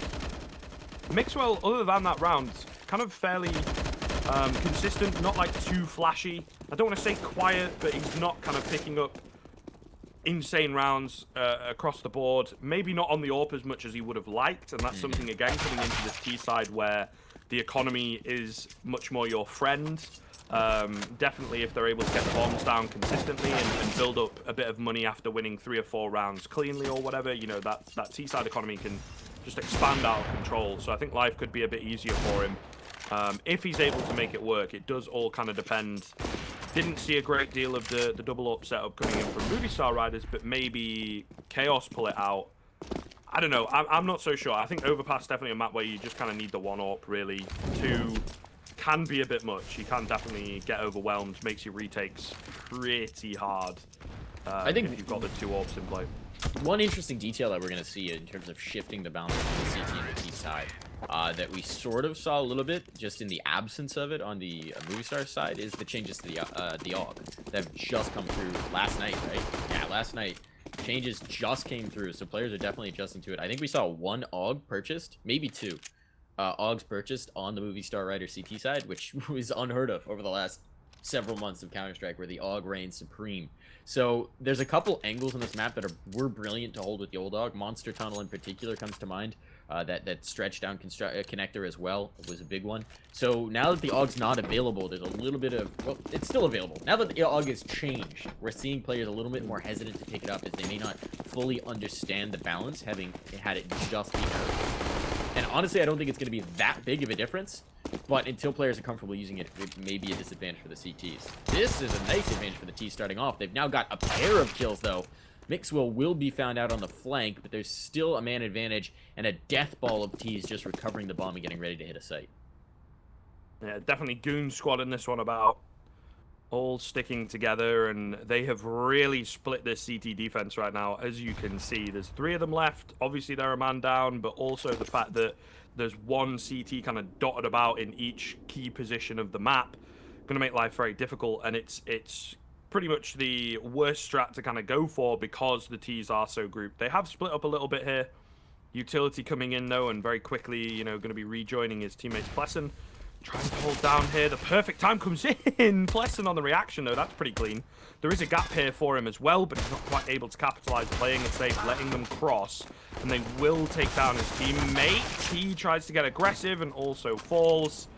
Mixwell, other than that round, kind of fairly consistent, not like too flashy. I don't want to say quiet, but he's not kind of picking up insane rounds across the board. Maybe not on the AWP as much as he would have liked, and that's something, again, coming into this T side where the economy is much more your friend. Definitely if they're able to get the bombs down consistently and build up a bit of money after winning 3 or 4 rounds cleanly or whatever, that T-side economy can just expand out of control. So I think life could be a bit easier for him if he's able to make it work. It does all kind of depend. Didn't see a great deal of the double up setup coming in from Movistar Riders, but maybe Chaos pull it out. I don't know. I'm not so sure. I think Overpass definitely a map where you just kind of need the 1 AWP, really. 2 can be a bit much. You can definitely get overwhelmed. Makes your retakes pretty hard I think if you've got the 2 AWPs in play. One interesting detail that we're going to see in terms of shifting the balance between the CT and the T side that we sort of saw a little bit just in the absence of it on the Movistar side is the changes to the AUG that have just come through last night, right? Yeah, last night. Changes just came through, so players are definitely adjusting to it. I think we saw 1 AUG purchased, maybe 2 AUGs purchased on the Movistar Rider CT side, which was unheard of over the last several months of Counter-Strike where the AUG reigns supreme. So there's a couple angles in this map that were brilliant to hold with the old AUG. Monster Tunnel in particular comes to mind. That stretch down connector as well was a big one. So now that the AUG's not available, there's a little bit of, well, it's still available. Now that the AUG has changed, we're seeing players a little bit more hesitant to pick it up as they may not fully understand the balance, having had it just be nerfed. And honestly, I don't think it's going to be that big of a difference. But until players are comfortable using it, it may be a disadvantage for the CTs. This is a nice advantage for the T's starting off. They've now got a pair of kills, though. Mixwell will be found out on the flank, but there's still a man advantage and a death ball of T's just recovering the bomb and getting ready to hit a site. Yeah, definitely Goon Squad in this one about all sticking together, and they have really split this CT defense right now. As you can see, there's 3 of them left. Obviously, they're a man down, but also the fact that there's one CT kind of dotted about in each key position of the map, going to make life very difficult, and it's pretty much the worst strat to kind of go for because the T's are so grouped. They have split up a little bit here. Utility coming in, though, and very quickly, you know, going to be rejoining his teammates. Plesson trying to hold down here. The perfect time comes in. Plesson on the reaction, though. That's pretty clean. There is a gap here for him as well, but he's not quite able to capitalize, playing it safe, letting them cross, and they will take down his teammate. He tries to get aggressive and also falls.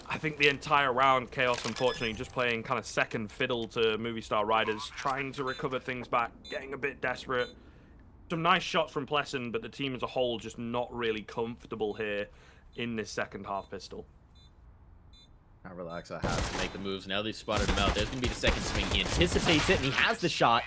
I think the entire round, Chaos, unfortunately, just playing kind of second fiddle to Movistar Riders, trying to recover things back, getting a bit desperate. Some nice shots from Plesson, but the team as a whole just not really comfortable here in this second half pistol. Now Relaxa has to make the moves. Now they've spotted him out. There's going to be the second swing. He anticipates it, and he has the shot,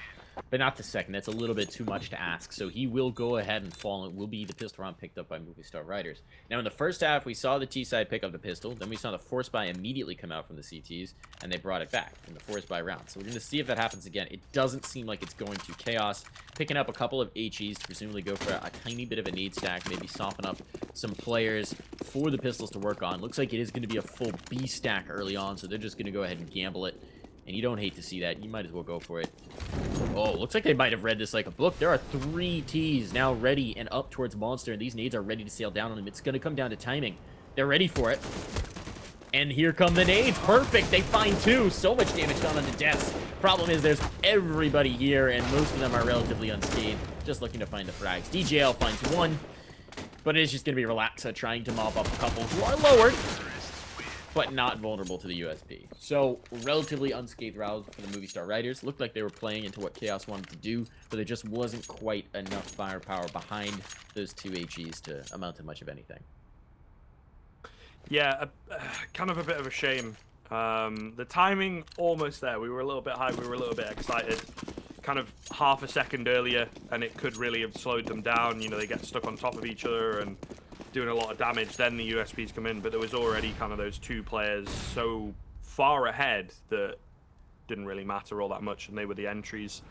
but not the second. That's a little bit too much to ask. So he will go ahead and fall. It will be the pistol round picked up by Movistar Riders. Now, in the first half, we saw the T side pick up the pistol. Then we saw the force buy immediately come out from the CTs, and they brought it back in the force buy round. So we're going to see if that happens again. It doesn't seem like it's going to. Chaos picking up a couple of HEs to presumably go for a tiny bit of a nade stack, maybe soften up some players for the pistols to work on. Looks like it is going to be a full B stack early on, so they're just going to go ahead and gamble it. And you don't hate to see that. You might as well go for it. Oh, looks like they might have read this like a book. There are 3 Ts now ready and up towards Monster, and these nades are ready to sail down on him. It's going to come down to timing. They're ready for it. And here come the nades. Perfect. They find 2. So much damage done onto deaths. Problem is there's everybody here, and most of them are relatively unscathed, just looking to find the frags. DJL finds 1, but it is just going to be Relaxa trying to mop up a couple who are lowered, but not vulnerable to the USP. So, relatively unscathed rounds for the Movistar Riders. Looked like they were playing into what Chaos wanted to do, but there just wasn't quite enough firepower behind those 2 HEs to amount to much of anything. Yeah, kind of a bit of a shame. The timing, almost there. We were a little bit hyped, we were a little bit excited. Kind of half a second earlier, and it could really have slowed them down. You know, they get stuck on top of each other and doing a lot of damage. Then the USPs come in, but there was already kind of those 2 players so far ahead that didn't really matter all that much, and they were the entries,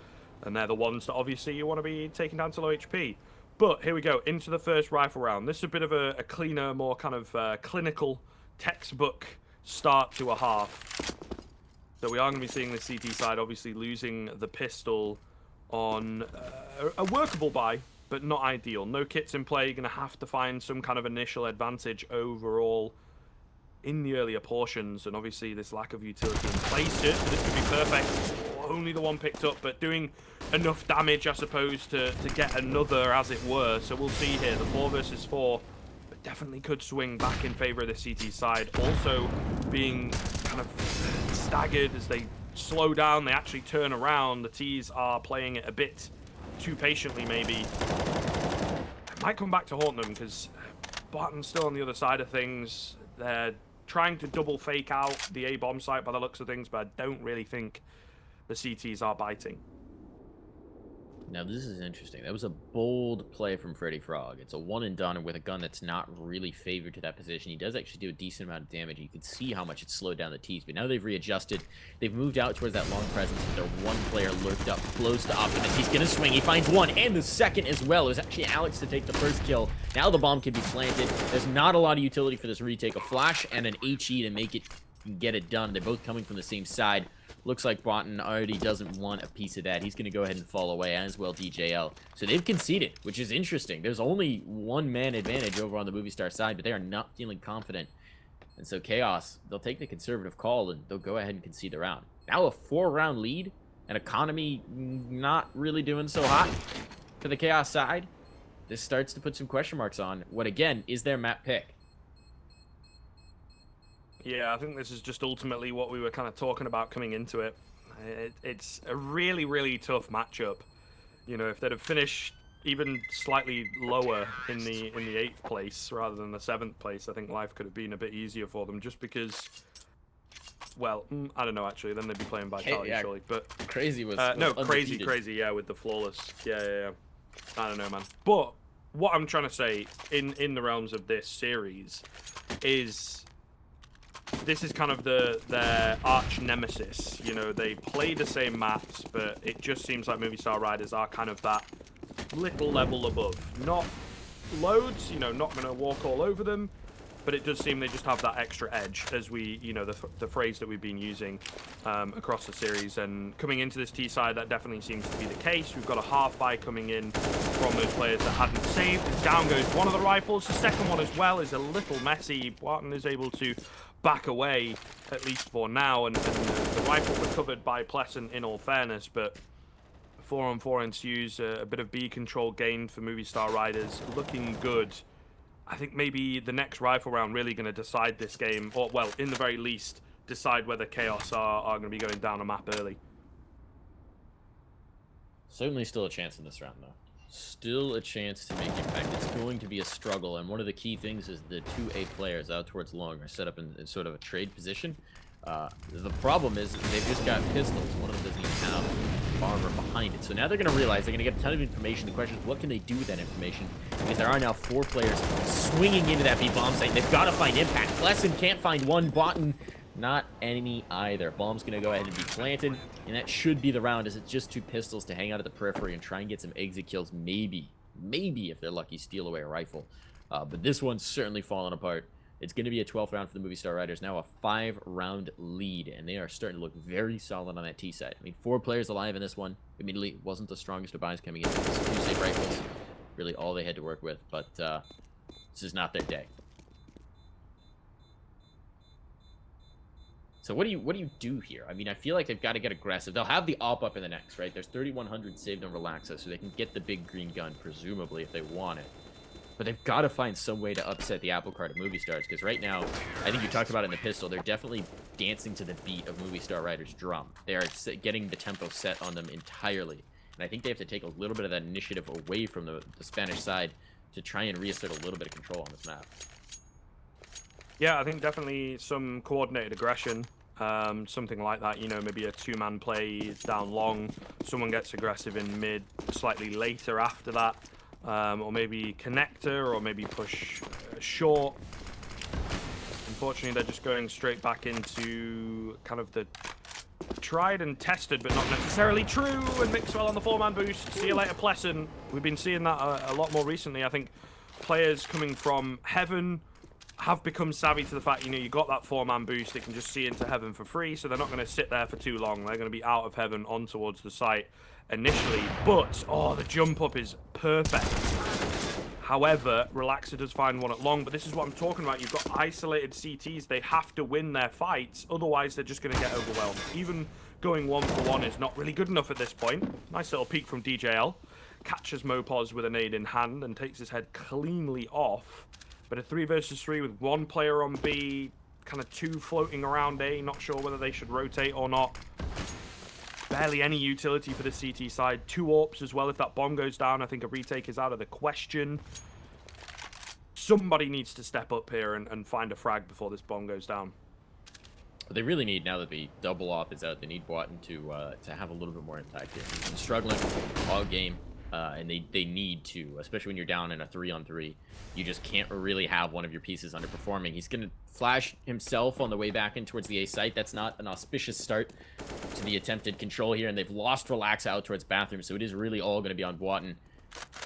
and they're the ones that obviously you want to be taking down to low HP. But here we go, into the first rifle round. This is a bit of a cleaner, more kind of clinical, textbook start to a half. So we are going to be seeing the CT side obviously losing the pistol on a workable buy, but not ideal. No kits in play. You're going to have to find some kind of initial advantage overall in the earlier portions, and obviously this lack of utility in place here, so this could be perfect. Only the one picked up, but doing enough damage, I suppose, to get another, as it were. So we'll see here, the 4 versus 4, but definitely could swing back in favor of the CT side. Also being kind of staggered as they slow down, they actually turn around. The T's are playing it a bit too patiently, maybe. It might come back to haunt them, because Barton's still on the other side of things. They're trying to double fake out the A bomb site by the looks of things, but I don't really think the CTs are biting. Now, this is interesting. That was a bold play from Freddy Frog. It's a one and done with a gun that's not really favored to that position. He does actually do a decent amount of damage. You can see how much it slowed down the T's, but now they've readjusted. They've moved out towards that long presence with their 1 player lurked up close to Optimus. He's going to swing. He finds 1 and the second as well. It was actually Alex to take the first kill. Now the bomb can be planted. There's not a lot of utility for this retake. A flash and an HE to make it get it done. They're both coming from the same side. Looks like Broughton already doesn't want a piece of that. He's going to go ahead and fall away, as well DJL. So they've conceded, which is interesting. There's only 1 man advantage over on the Movistar side, but they are not feeling confident And so Chaos, they'll take the conservative call and they'll go ahead and concede the round. Now a 4-round lead, and economy not really doing so hot for the Chaos side. This starts to put some question marks on what, again, is their map pick. Yeah, I think this is just ultimately what we were kind of talking about coming into it. It's a really, really tough matchup. You know, if they'd have finished even slightly lower in the 8th place rather than the 7th place, I think life could have been a bit easier for them, just because, well, I don't know, actually, then they'd be playing Vitality, yeah, surely, but Crazy was no, undefeated. crazy, yeah, with the flawless, yeah, I don't know, man. But what I'm trying to say in the realms of this series is this is kind of their arch nemesis. You know, they play the same maps, but it just seems like Movistar Riders are kind of that little level above. Not loads, you know, not going to walk all over them, but it does seem they just have that extra edge, as we, you know, the phrase that we've been using across the series. And coming into this T side, that definitely seems to be the case. We've got a half buy coming in from those players that hadn't saved. And down goes one of the rifles. The second one as well is a little messy. Barton is able to back away, at least for now, and the rifle recovered by Pleasant, in all fairness, but 4-on-4 ensues. A bit of B control gained for Movistar Riders, looking good. I think maybe the next rifle round really going to decide this game, or, well, in the very least, decide whether Chaos are going to be going down a map early. Certainly still a chance in this round, though. Still a chance to make impact. It's going to be a struggle, and one of the key things is the 2A players out towards long are set up in sort of a trade position. The problem is they've just got pistols. One of them doesn't even have armor behind it. So now they're going to realize they're going to get a ton of information. The question is, what can they do with that information? Because there are now 4 players swinging into that B bomb site. They've got to find impact. Pleasant can't find one. Botan, not any either. Bomb's going to go ahead and be planted, and that should be the round, as it's just 2 pistols to hang out at the periphery and try and get some exit kills. Maybe, if they're lucky, steal away a rifle. But this one's certainly falling apart. It's going to be a 12th round for the Movistar Riders. Now a 5-round lead, and they are starting to look very solid on that T side. I mean, 4 players alive in this one. Admittedly, wasn't the strongest of buys coming in. 2 safe rifles, really all they had to work with. But this is not their day. So what do you do here? I mean, I feel like they've got to get aggressive. They'll have the op up in the next, right? There's 3,100 saved on Relaxa, so they can get the big green gun, presumably, if they want it. But they've got to find some way to upset the apple cart of Movistars, because right now, I think you talked about it in the pistol, they're definitely dancing to the beat of Movistar Riders' drum. They are getting the tempo set on them entirely. And I think they have to take a little bit of that initiative away from the Spanish side to try and reassert a little bit of control on this map. Yeah, I think definitely some coordinated aggression. Something like that, you know, maybe a 2-man play down long. Someone gets aggressive in mid slightly later after that. Or maybe connector, or maybe push short. Unfortunately, they're just going straight back into kind of the tried and tested, but not necessarily true. And Mixwell on the 4-man boost. See you later, Pleasant. We've been seeing that a lot more recently. I think players coming from Heaven have become savvy to the fact, you know, you got that 4-man boost. They can just see into Heaven for free, so they're not going to sit there for too long. They're going to be out of Heaven on towards the site initially, but oh, the jump up is perfect. However, Relaxa does find one at long, but this is what I'm talking about. You've got isolated CTs. They have to win their fights, otherwise they're just going to get overwhelmed. Even going 1-for-1 is not really good enough at this point. Nice little peek from DJL. Catches Mopos with a nade in hand and takes his head cleanly off. But a 3 versus 3 with 1 player on B, kind of 2 floating around A, not sure whether they should rotate or not. Barely any utility for the CT side. 2 AWPs as well. If that bomb goes down, I think a retake is out of the question. Somebody needs to step up here and find a frag before this bomb goes down. But they really need, now that the double op is out, they need Boatan to have a little bit more impact here. He's been struggling all game, and they need to, especially when you're down in a 3-on-3. You just can't really have one of your pieces underperforming. He's going to flash himself on the way back in towards the A site. That's not an auspicious start to the attempted control here, and they've lost Relax out towards bathroom, so it is really all going to be on Boatan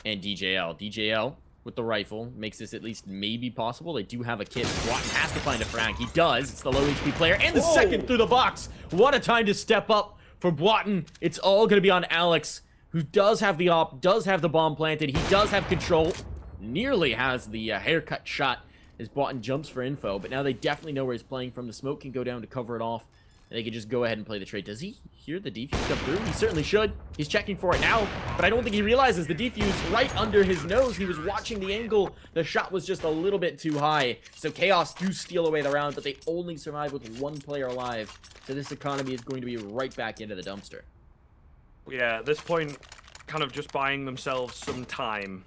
and DJL. DJL with the rifle makes this at least maybe possible. They do have a kit. Boatan has to find a frag. He does. It's the low HP player, and the second through the box. What a time to step up for Boatan. It's all going to be on Alex, who does have the op, does have the bomb planted. He does have control. Nearly has the haircut shot as Botan jumps for info, but now they definitely know where he's playing from. The smoke can go down to cover it off, and they can just go ahead and play the trade. Does he hear the defuse come through? He certainly should. He's checking for it now, but I don't think he realizes the defuse right under his nose. He was watching the angle. The shot was just a little bit too high, so Chaos do steal away the round, but they only survive with one player alive, so this economy is going to be right back into the dumpster. Yeah, at this point, kind of just buying themselves some time.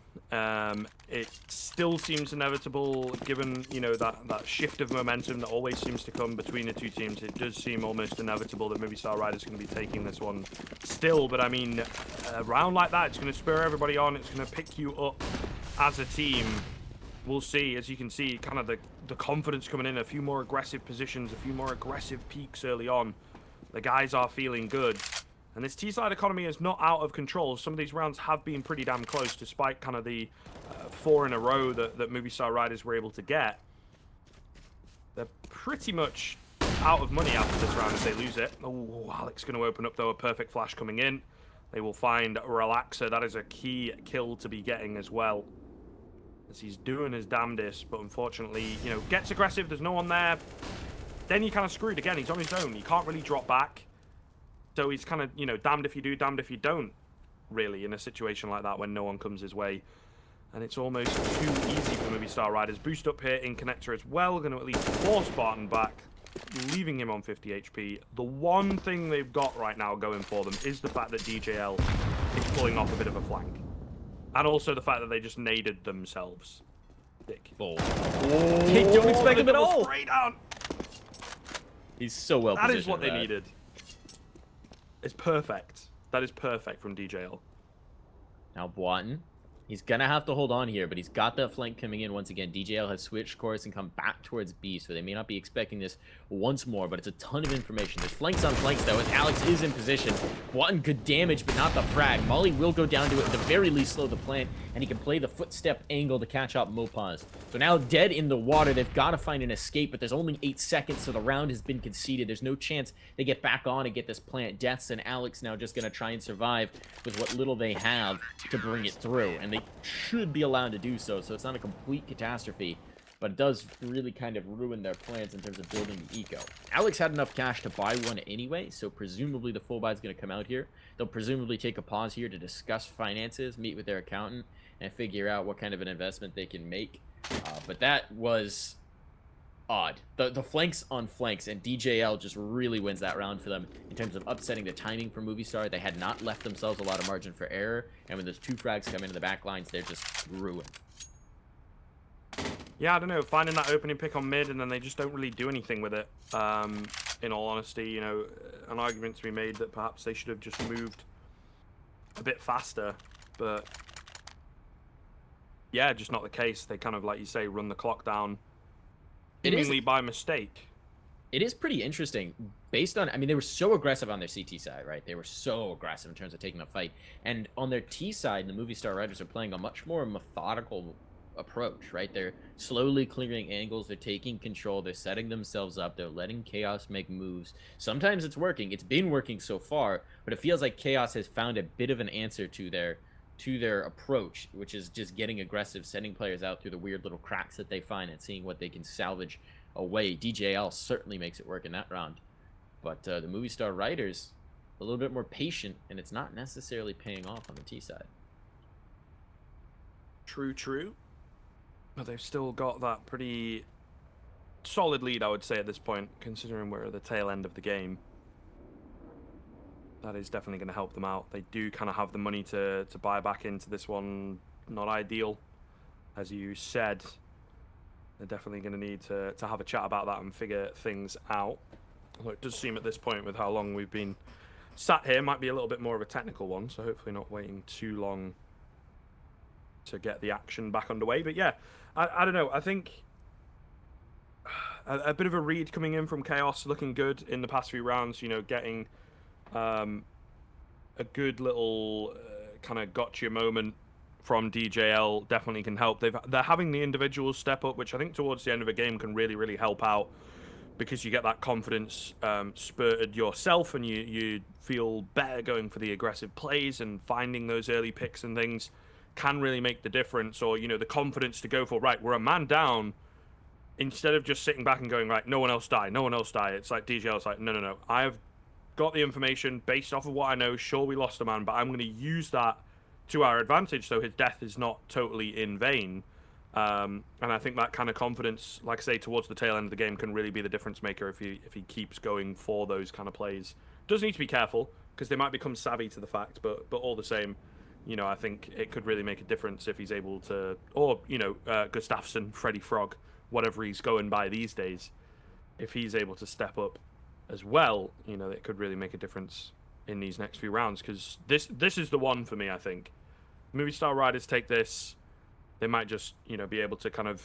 It still seems inevitable, given, you know, that shift of momentum that always seems to come between the two teams. It does seem almost inevitable that Movistar Riders are going to be taking this one still, but I mean, a round like that, it's going to spur everybody on. It's going to pick you up as a team. We'll see. As you can see, kind of the confidence coming in, a few more aggressive positions, a few more aggressive peaks early on. The guys are feeling good. And this T-side economy is not out of control. Some of these rounds have been pretty damn close, despite kind of the 4 in a row that Movistar Riders were able to get. They're pretty much out of money after this round if they lose it. Oh, Alex going to open up, though, a perfect flash coming in. They will find Relaxer. That is a key kill to be getting as well, as he's doing his damnedest, but unfortunately, you know, gets aggressive. There's no one there. Then you're kind of screwed again. He's on his own. You can't really drop back. So he's kind of, you know, damned if you do, damned if you don't, really, in a situation like that when no one comes his way. And it's almost too easy for Movistar Riders. Boost up here in connector as well. Going to at least force Spartan back, leaving him on 50 HP. The one thing they've got right now going for them is the fact that DJL is pulling off a bit of a flank. And also the fact that they just naded themselves. Dick. Oh. They don't expect him at all. Straight down. He's so well positioned. That is what they needed. It's perfect. That is perfect from DJL. Now Boatan, he's going to have to hold on here, but he's got that flank coming in once again. DJL has switched course and come back towards B, so they may not be expecting this once more, but it's a ton of information. There's flanks on flanks, though, as Alex is in position. Boatan good damage, but not the frag. Molly will go down to it, at the very least slow the plant, and he can play the footstep angle to catch up Mopaz. So now dead in the water, they've got to find an escape, but there's only 8 seconds, so the round has been conceded. There's no chance they get back on and get this plant. Deaths and Alex now just going to try and survive with what little they have to bring it through, and they should be allowed to do so, so it's not a complete catastrophe, but it does really kind of ruin their plans in terms of building the eco. Alex had enough cash to buy one anyway, so presumably the full buy is going to come out here. They'll presumably take a pause here to discuss finances, meet with their accountant, and figure out what kind of an investment they can make. But that was odd. The flanks on flanks, and DJL just really wins that round for them in terms of upsetting the timing for Movistar. They had not left themselves a lot of margin for error, and when those 2 frags come into the back lines, they're just ruined. Yeah, I don't know, finding that opening pick on mid and then they just don't really do anything with it. In all honesty, you know, an argument to be made that perhaps they should have just moved a bit faster, but yeah, just not the case. They kind of, like you say, run the clock down seemingly by mistake. It is pretty interesting based on, I mean, they were so aggressive on their CT side, right? They were so aggressive in terms of taking the fight. And on their T side, the Movistar Riders are playing a much more methodical approach, right? They're slowly clearing angles, they're taking control, they're setting themselves up, they're letting Chaos make moves. Sometimes it's working. It's been working so far, but it feels like Chaos has found a bit of an answer to their approach, which is just getting aggressive, sending players out through the weird little cracks that they find and seeing what they can salvage away. DJL certainly makes it work in that round, but the Movistar Riders a little bit more patient, and it's not necessarily paying off on the T side. True. But they've still got that pretty solid lead, I would say, at this point, considering we're at the tail end of the game. That is definitely going to help them out. They do kind of have the money to buy back into this one. Not ideal, as you said. They're definitely going to need to have a chat about that and figure things out. Although it does seem at this point, with how long we've been sat here, might be a little bit more of a technical one, so hopefully not waiting too long to get the action back underway. But yeah, I don't know. I think a bit of a read coming in from Chaos, looking good in the past few rounds. You know, getting a good little kind of gotcha moment from DJL definitely can help. They're having the individuals step up, which I think towards the end of a game can really help out, because you get that confidence spurted yourself, and you feel better going for the aggressive plays, and finding those early picks and things can really make the difference. Or, you know, the confidence to go for, right, we're a man down, instead of just sitting back and going, right, no one else die, no one else die, it's like DJL's like, no, I have got the information based off of what I know. Sure, we lost a man, but I'm going to use that to our advantage so his death is not totally in vain. And I think that kind of confidence, like I say, towards the tail end of the game can really be the difference maker if he keeps going for those kind of plays. Does need to be careful because they might become savvy to the fact, but all the same, you know, I think it could really make a difference if he's able to, or, you know, Gustafsson, Freddy Frog, whatever he's going by these days, if he's able to step up as well, you know, it could really make a difference in these next few rounds, because this is the one for me, I think. Movistar Riders take this, they might just, you know, be able to kind of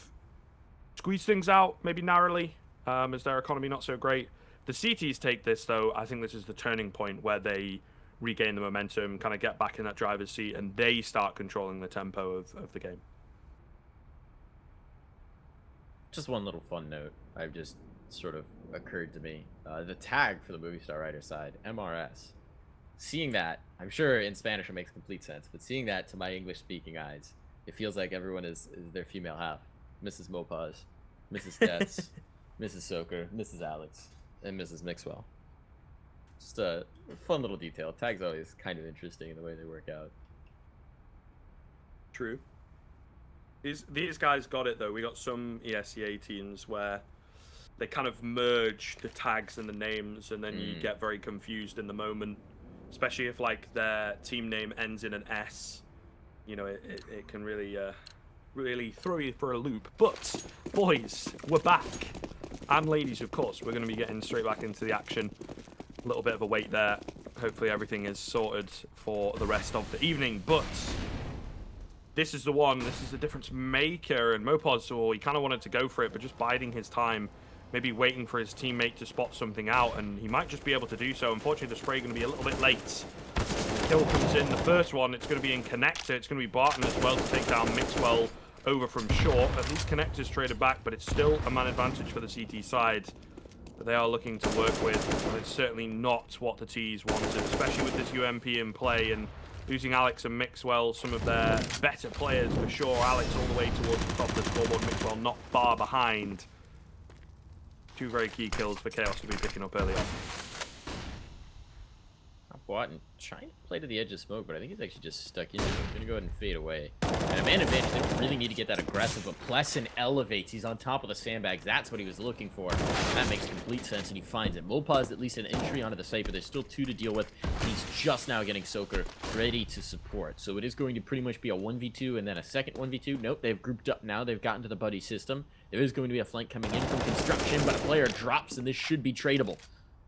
squeeze things out, maybe narrowly, as their economy not so great. The CTs take this, though. I think this is the turning point where they regain the momentum, kind of get back in that driver's seat, and they start controlling the tempo of the game. Just one little fun note I've just sort of occurred to me. The tag for the Movistar Rider side, MRS. Seeing that, I'm sure in Spanish it makes complete sense, but seeing that to my English-speaking eyes, it feels like everyone is their female half. Mrs. Mopaz, Mrs. Deaths, Mrs. Soaker, Mrs. Alex, and Mrs. Mixwell. Just a fun little detail. Tags always kind of interesting in the way they work out. True. These guys got it, though. We got some ESEA teams where they kind of merge the tags and the names, and then you get very confused in the moment, especially if, like, their team name ends in an S. You know, it can really, really throw you for a loop. But, boys, we're back. And ladies, of course, we're going to be getting straight back into the action. A little bit of a wait there. Hopefully everything is sorted for the rest of the evening. But this is the one. This is the difference maker. And Mopaz, he kind of wanted to go for it, but just biding his time. Maybe waiting for his teammate to spot something out. And he might just be able to do so. Unfortunately, the spray going to be a little bit late. The kill comes in. The first one, it's going to be in Connector. It's going to be Barton as well to take down Mixwell over from short. At least Connector's traded back, but it's still a man advantage for the CT side that they are looking to work with. And it's certainly not what the T's wanted, especially with this UMP in play and losing Alex and Mixwell, some of their better players for sure. Alex all the way towards the top of the scoreboard, Mixwell not far behind. Two very key kills for Chaos to be picking up early on. Watton trying to play to the edge of smoke, but I think he's actually just stuck in it. I'm gonna go ahead and fade away. And a man advantage, they really need to get that aggressive, but Pleasant elevates. He's on top of the sandbags. That's what he was looking for. And that makes complete sense, and he finds it. Mopaz at least an entry onto the site, but there's still two to deal with. He's just now getting Soaker ready to support. So it is going to pretty much be a 1v2 and then a second 1v2. Nope, they've grouped up now. They've gotten to the buddy system. There is going to be a flank coming in from construction, but a player drops, and this should be tradable.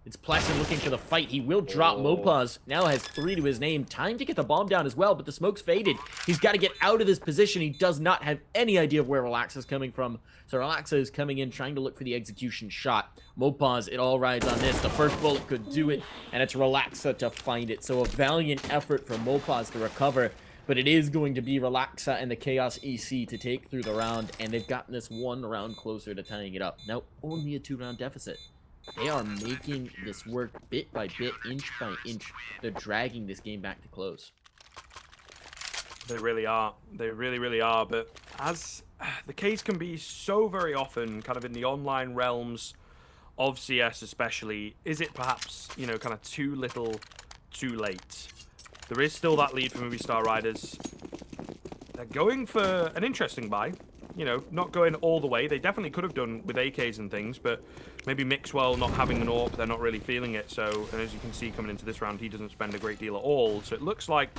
It's Pleasant looking for the fight. He will drop. Mopaz now has 3 to his name. Time to get the bomb down as well, but the smoke's faded. He's got to get out of this position. He does not have any idea of where Relaxa is coming from. So Relaxa is coming in, trying to look for the execution shot. Mopaz, it all rides on this. The first bullet could do it, and it's Relaxa to find it. So a valiant effort for Mopaz to recover, but it is going to be Relaxa and the Chaos EC to take through the round, and they've gotten this 1 round closer to tying it up. Now, only a 2-round deficit. They are making this work bit by bit, inch by inch. They're dragging this game back to close. They really are. They really, really are. But as the case can be so very often, kind of in the online realms of CS especially, is it perhaps, you know, kind of too little, too late? There is still that lead for Movistar Riders. They're going for an interesting buy. You know, not going all the way. They definitely could have done with AKs and things, but maybe Mixwell not having an AWP, they're not really feeling it. So, and as you can see coming into this round, he doesn't spend a great deal at all. So it looks like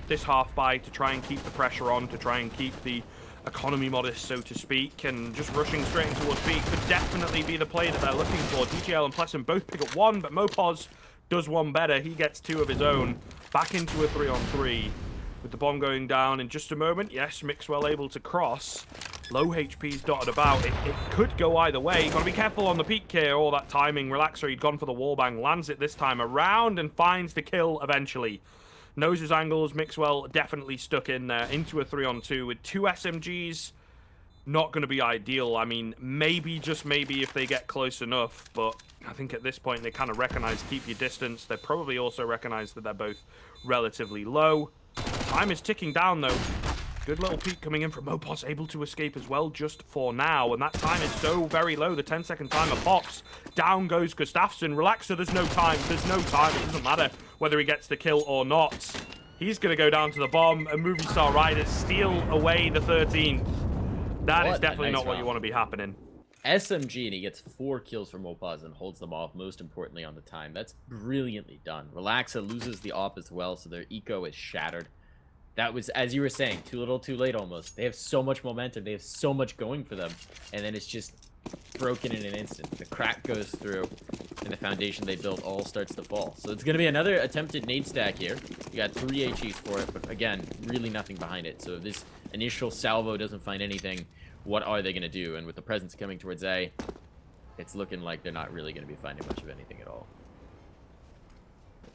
this half buy to try and keep the pressure on, to try and keep the economy modest, so to speak, and just rushing straight in towards B could definitely be the play that they're looking for. DJL and Pleasant both pick up 1, but Mopaz does one better. He gets 2 of his own. Back into a 3-on-3. With the bomb going down in just a moment. Yes, Mixwell able to cross. Low HP's dotted about. It could go either way. Got to be careful on the peak here. All that timing. Relaxer, he'd gone for the wallbang. Lands it this time around and finds the kill eventually. Knows his angles. Mixwell definitely stuck in there. Into a 3-on-2 with 2 SMGs. Not going to be ideal. I mean, maybe, just maybe, if they get close enough. But I think at this point they kind of recognize keep your distance. They probably also recognize that they're both relatively low. Time is ticking down, though. Good little peek coming in from Mopos, able to escape as well just for now. And that time is so very low. The 10-second timer pops. Down goes Gustafsson. Relaxer, there's no time. There's no time. It doesn't matter whether he gets the kill or not. He's going to go down to the bomb, and Movistar Riders steal away the 13th. That is definitely not what you want to be happening. SMG, and he gets 4 kills from Opaz and holds them off, most importantly on the time. That's brilliantly done. Relaxa loses the op as well, so their eco is shattered. That was, as you were saying, too little too late almost. They have so much momentum, they have so much going for them, and then it's just broken in an instant. The crack goes through, and the foundation they built all starts to fall. So it's going to be another attempted nade stack here. You got 3 HEs for it, but again, really nothing behind it. So if this initial salvo doesn't find anything, what are they going to do? And with the presence coming towards A, it's looking like they're not really going to be finding much of anything at all.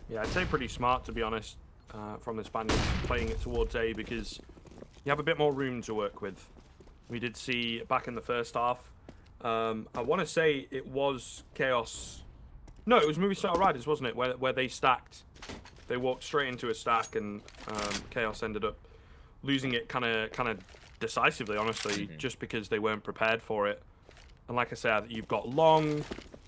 Yeah, I'd say pretty smart, to be honest, from the Spaniards playing it towards A, because you have a bit more room to work with. We did see back in the first half, I want to say it was Chaos. No, it was Movistar Riders, wasn't it? Where they stacked. They walked straight into a stack, and Chaos ended up losing it kind of decisively, honestly, just because they weren't prepared for it. And like I said, you've got long,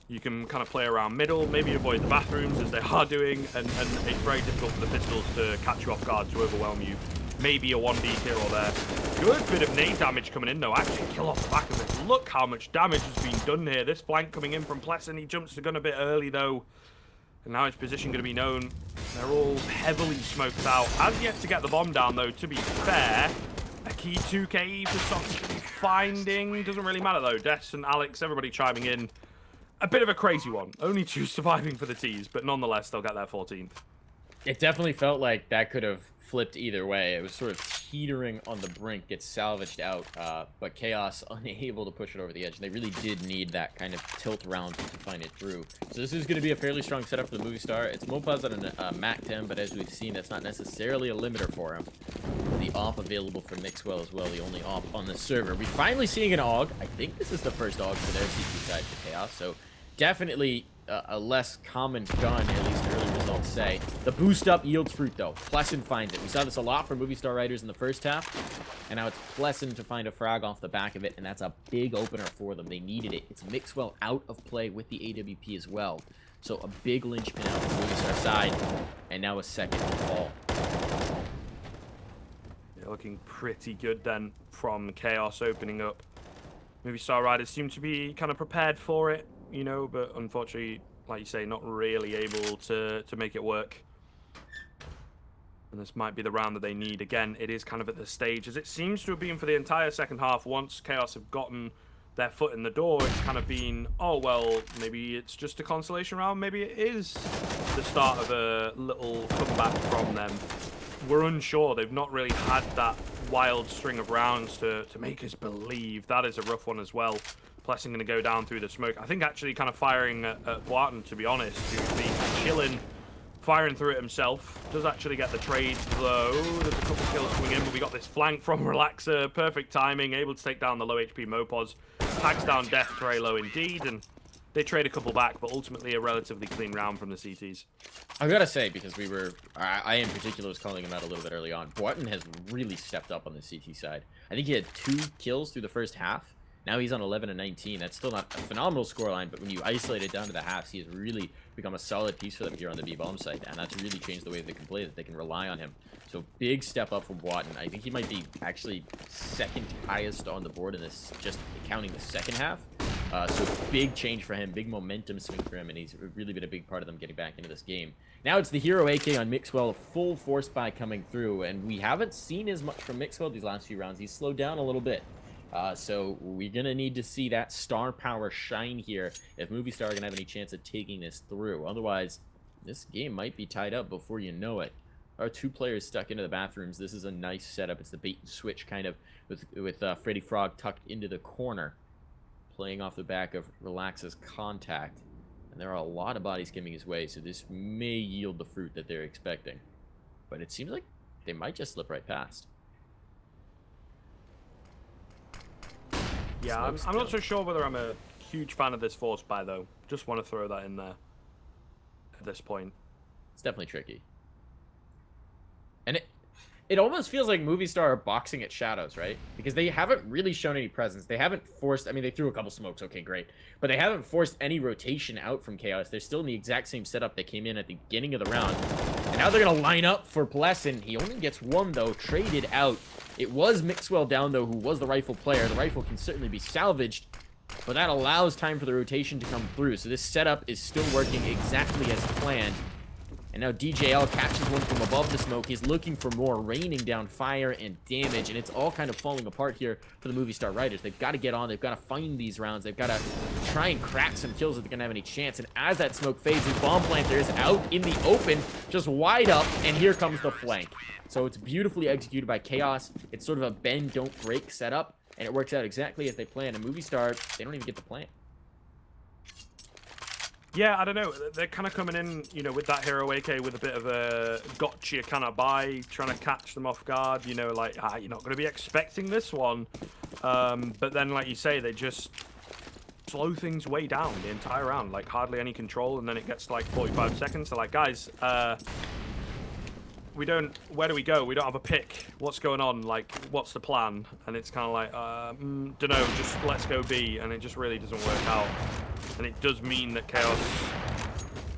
you can kind of play around middle, maybe avoid the bathrooms as they are doing, and it's very difficult for the pistols to catch you off guard, to overwhelm you. Maybe a 1v here or there. Good bit of nade damage coming in, though. Actually, kill off the back of it. Look how much damage has been done here. This flank coming in from Pleasant. He jumps the gun a bit early, though. And now his position going to be known. They're all heavily smoked out. Has yet to get the bomb down, though, to be fair. A key 2K for Soft to be finding. Doesn't really matter, though. Des and Alex, everybody chiming in. A bit of a crazy one. Only 2 surviving for the T's, but nonetheless, they'll get their 14th. It definitely felt like that could have flipped either way. It was sort of teetering on the brink, gets salvaged out, but Chaos unable to push it over the edge. They really did need that kind of tilt round to find it through. So this is going to be a fairly strong setup for the Movistar. It's Mopaz on a Mac 10, but as we've seen, that's not necessarily a limiter for him. The AWP available for Mixwell as well, the only AWP on the server. We're finally seeing an AUG. I think this is the first AUG for their CT side for Chaos, so definitely a less common gun, at least early results say. The boost up yields fruit, though. Pleasant finds it. We saw this a lot from Movistar Riders in the first half, and now it's Pleasant to find a frag off the back of it, and that's a big opener for them. They needed it. It's Mixwell out of play with the AWP as well. So a big linchpin out from Movistar side, and now a second fall. Yeah, looking pretty good then from Chaos opening up. Movistar Riders seem to be kind of prepared for it, you know, but unfortunately, like you say, not really able to make it work. And this might be the round that they need. Again, it is kind of at the stage, as it seems to have been for the entire second half. Once Chaos have gotten their foot in the door, it's kind of been, oh, well, maybe it's just a consolation round. Maybe it is the start of a little comeback from them. We're unsure. They've not really had that wild string of rounds to make us believe. That is a rough one as well. Plessing going to go down through the smoke. I think actually kind of firing at Boatin, to be honest, who's been chilling, firing through it himself. Does actually get the trade, though. There's a couple kills coming in, but we got this flank from Relaxer. Perfect timing, able to take down the low HP Mopos. Tags down Death very low indeed, and they trade a couple back, but ultimately a relatively clean round from the CTs. I gotta say, because we were, I in particular was calling him out a little bit early on, Boatin has really stepped up on the CT side. I think he had 2 kills through the first half. Now he's on 11 and 19. That's still not a phenomenal scoreline, but when you isolate it down to the halves, he has really become a solid piece for them here on the B-bomb site, and that's really changed the way they can play, that they can rely on him. So big step up from Boatin. I think he might be actually second highest on the board in this, just counting the second half. So big change for him, big momentum swing for him, and he's really been a big part of them getting back into this game. Now it's the hero AK on Mixwell, full force buy coming through, and we haven't seen as much from Mixwell these last few rounds. He's slowed down a little bit. So we're going to need to see that star power shine here if Movistar are going to have any chance of taking this through. Otherwise, this game might be tied up before you know it. Our 2 players stuck into the bathrooms. This is a nice setup. It's the bait and switch kind of with Freddy Frog tucked into the corner, playing off the back of Relax's contact. And there are a lot of bodies coming his way, so this may yield the fruit that they're expecting. But it seems like they might just slip right past. Yeah, I'm not so sure whether I'm a huge fan of this force buy, though. Just want to throw that in there at this point. It's definitely tricky. And It almost feels like Movistar are boxing at shadows, right? Because they haven't really shown any presence. They haven't forced... I mean, they threw a couple smokes. Okay, great. But they haven't forced any rotation out from Chaos. They're still in the exact same setup they came in at the beginning of the round. And now they're going to line up for Plessin. He only gets one, though, traded out. It was Mixwell down, though, who was the rifle player. The rifle can certainly be salvaged, but that allows time for the rotation to come through. So this setup is still working exactly as planned. And now DJL catches one from above the smoke. He's looking for more, raining down fire and damage, and it's all kind of falling apart here for the Movistar Riders. They've got to get on. They've got to find these rounds. They've got to try and crack some kills if they're going to have any chance. And as that smoke fades, his bomb planter is out in the open, just wide up, and here comes the flank. So it's beautifully executed by Chaos. It's sort of a bend, don't break setup, and it works out exactly as they planned. And Movistar, they don't even get the plant. Yeah, I don't know. They're kind of coming in, you know, with that hero AK with a bit of a gotcha kind of buy, trying to catch them off guard, you know, like, you're not going to be expecting this one. But then, like you say, they just slow things way down the entire round, like hardly any control, and then it gets to like 45 seconds. They're like, guys, where do we go? We don't have a pick. What's going on? Like, what's the plan? And it's kind of like, dunno, just let's go B, and it just really doesn't work out. And it does mean that Chaos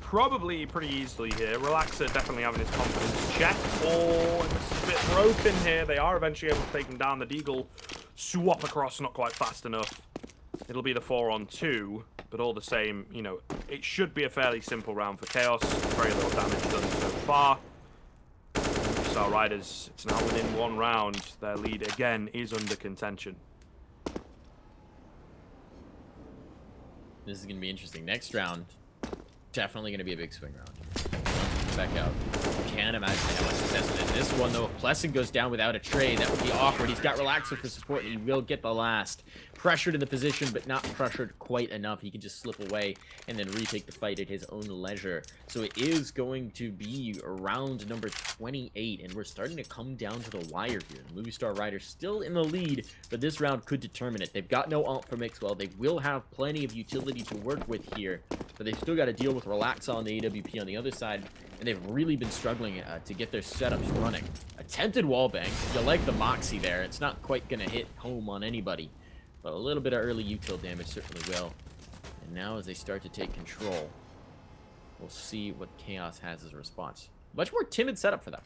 probably pretty easily here. Relaxer definitely having his confidence checked. Oh, it's a bit broken here. They are eventually able to take him down. The Deagle swap across, not quite fast enough. It'll be the 4-on-2, but all the same, you know, it should be a fairly simple round for Chaos. Very little damage done so far. Star Riders, it's now within one round. Their lead again is under contention. This is going to be interesting. Next round, definitely going to be a big swing round. Back out. Can't imagine how much success with it. This one, though, if Plessin goes down without a trade, that would be awkward. He's got Relaxer for support, and he will get the last. Pressured in the position, but not pressured quite enough. He can just slip away and then retake the fight at his own leisure. So it is going to be round number 28, and we're starting to come down to the wire here. The Movistar Riders still in the lead, but this round could determine it. They've got no ult for Mixwell. They will have plenty of utility to work with here, but they've still got to deal with Relaxa on the AWP on the other side, and they've really been struggling to get their setups running. Attempted wallbang. You like the Moxie there. It's not quite going to hit home on anybody, but a little bit of early util damage certainly will. And now as they start to take control, we'll see what Chaos has as a response. Much more timid setup for them.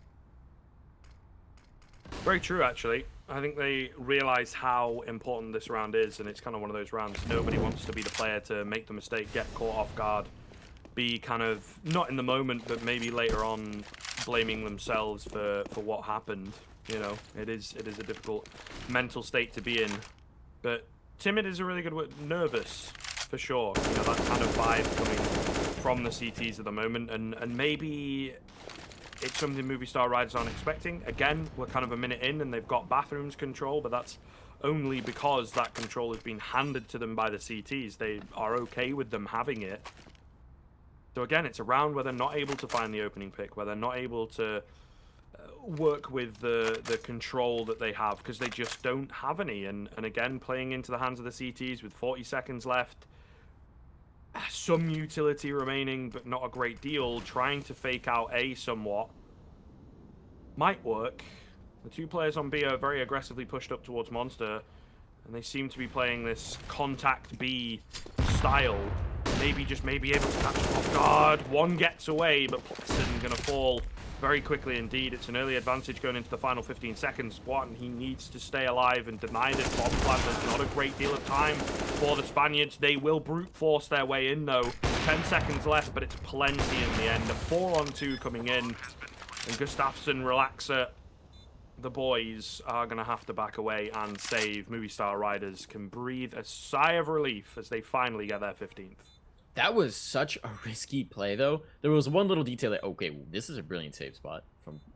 Very true, actually. I think they realize how important this round is, and it's kind of one of those rounds. Nobody wants to be the player to make the mistake, get caught off guard, be kind of, not in the moment, but maybe later on blaming themselves for what happened. You know, it is a difficult mental state to be in. But timid is a really good word. Nervous, for sure. You know, that kind of vibe coming from the CTs at the moment. And maybe it's something Movistar Riders aren't expecting. Again, we're kind of a minute in and they've got bathrooms control, but that's only because that control has been handed to them by the CTs. They are okay with them having it. So again, it's a round where they're not able to find the opening pick, where they're not able to work with the control that they have, because they just don't have any. And again, playing into the hands of the CTs with 40 seconds left, some utility remaining, but not a great deal. Trying to fake out A somewhat might work. The two players on B are very aggressively pushed up towards Monster, and they seem to be playing this contact B style. Maybe able to catch him off guard. One gets away, but Plessin gonna fall very quickly indeed. It's an early advantage going into the final 15 seconds. One, he needs to stay alive and deny this bomb plant. There's not a great deal of time for the Spaniards. They will brute force their way in though. 10 seconds left, but it's plenty in the end. A 4-on-2 coming in. And Gustafsson, Relaxer, the boys are going to have to back away and save. Movistar Riders can breathe a sigh of relief as they finally get their 15th. That was such a risky play, though. There was one little detail that, okay, this is a brilliant save spot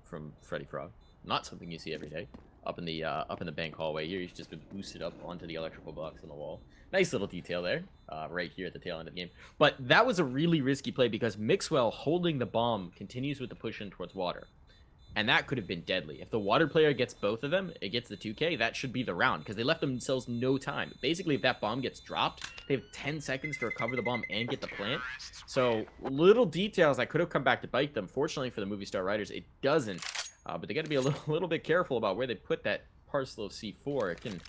from Freddy Frog. Not something you see every day. Up in the bank hallway here, he's just been boosted up onto the electrical box on the wall. Nice little detail there, right here at the tail end of the game. But that was a really risky play because Mixwell holding the bomb continues with the push in towards water. And that could have been deadly. If the water player gets both of them, it gets the 2K, that should be the round, because they left themselves no time. Basically, if that bomb gets dropped, they have 10 seconds to recover the bomb and get the plant. So, little details that could have come back to bite them. Fortunately for the Movistar Riders, it doesn't. But they got to be a little bit careful about where they put that parcel of C4. It can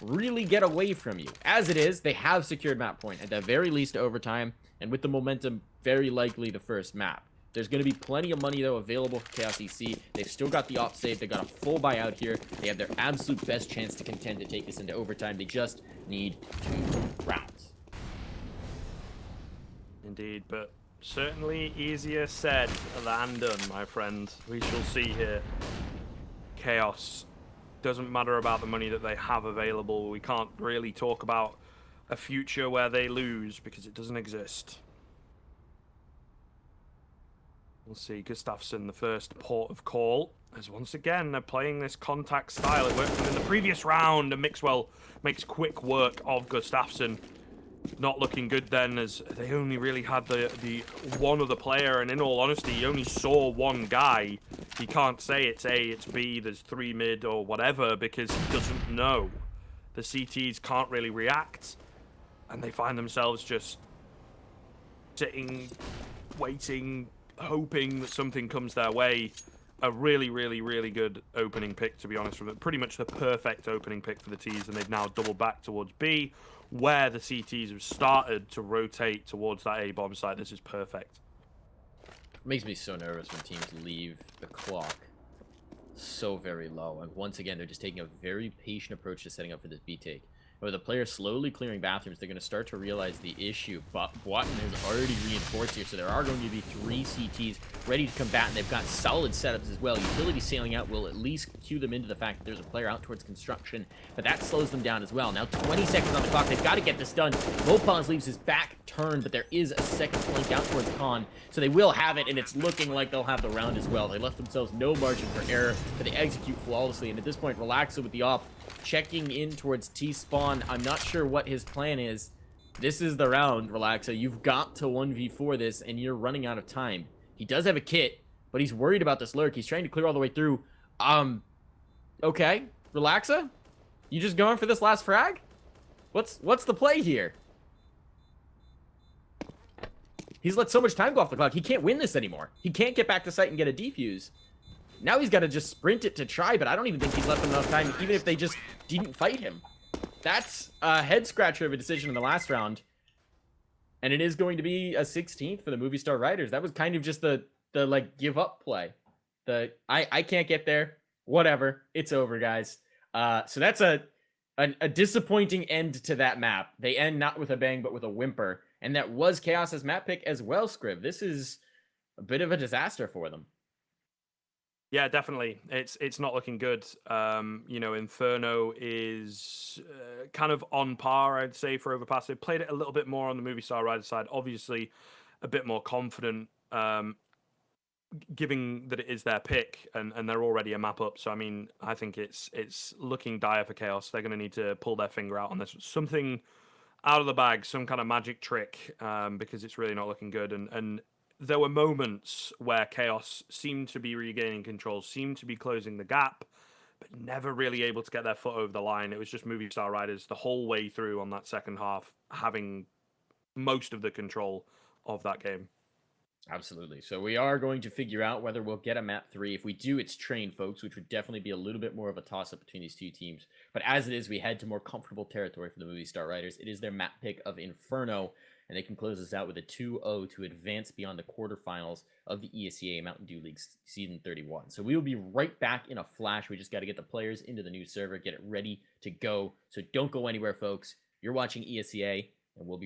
really get away from you. As it is, they have secured map point, at the very least to overtime, and with the momentum, very likely the first map. There's going to be plenty of money, though, available for Chaos EC. They've still got the op save. They've got a full buyout here. They have their absolute best chance to contend to take this into overtime. They just need 2 rounds. Indeed, but certainly easier said than done, my friend. We shall see here. Chaos. Doesn't matter about the money that they have available. We can't really talk about a future where they lose because it doesn't exist. We'll see. Gustafsson, the first port of call, as once again they're playing this contact style. It worked in the previous round, and Mixwell makes quick work of Gustafsson. Not looking good then, as they only really had the one other player, and in all honesty, he only saw one guy. He can't say it's A, it's B, there's 3 mid or whatever, because he doesn't know. The CTs can't really react, and they find themselves just sitting, waiting, hoping that something comes their way. A really, really, really good opening pick, to be honest with it. Pretty much the perfect opening pick for the T's, and they've now doubled back towards B, where the CTs have started to rotate towards that A bomb site. This is perfect. It makes me so nervous when teams leave the clock so very low. And once again, they're just taking a very patient approach to setting up for this B take. With the players slowly clearing bathrooms, they're going to start to realize the issue. But Boatin is already reinforced here, so there are going to be 3 CTs ready to combat, and they've got solid setups as well. Utility sailing out will at least cue them into the fact that there's a player out towards construction, but that slows them down as well. Now 20 seconds on the clock. They've got to get this done. Lopez leaves his back turned, but there is a second flank out towards Khan, so they will have it, and it's looking like they'll have the round as well. They left themselves no margin for error, but they execute flawlessly, and at this point, Relaxa with the op, checking in towards T-spawn. I'm not sure what his plan is. This is the round, Relaxa. You've got to 1v4 this, and you're running out of time. He does have a kit, but he's worried about this lurk. He's trying to clear all the way through. Okay. Relaxa? You just going for this last frag? What's the play here? He's let so much time go off the clock. He can't win this anymore. He can't get back to site and get a defuse. Now he's got to just sprint it to try, but I don't even think he's left him enough time, even if they just didn't fight him. That's a head-scratcher of a decision in the last round. And it is going to be a 16th for the Movistar Riders. That was kind of just the like, give-up play. I can't get there. Whatever. It's over, guys. So that's a disappointing end to that map. They end not with a bang, but with a whimper. And that was Chaos's map pick as well, Scrib. This is a bit of a disaster for them. Yeah, definitely. It's not looking good. You know, Inferno is kind of on par, I'd say, for Overpass. They played it a little bit more on the Movistar Rider side. Obviously, a bit more confident, given that it is their pick and they're already a map up. So, I mean, I think it's looking dire for Chaos. They're going to need to pull their finger out on this. Something out of the bag, some kind of magic trick, because it's really not looking good. And there were moments where Chaos seemed to be regaining control, seemed to be closing the gap, but never really able to get their foot over the line. It was just Movistar Riders the whole way through on that second half, having most of the control of that game. Absolutely. So we are going to figure out whether we'll get a map 3. If we do, it's train, folks, which would definitely be a little bit more of a toss-up between these two teams. But as it is, we head to more comfortable territory for the Movistar Riders. It is their map pick of Inferno, and they can close this out with a 2-0 to advance beyond the quarterfinals of the ESEA Mountain Dew League Season 31. So we will be right back in a flash. We just got to get the players into the new server, get it ready to go. So don't go anywhere, folks. You're watching ESEA, and we'll be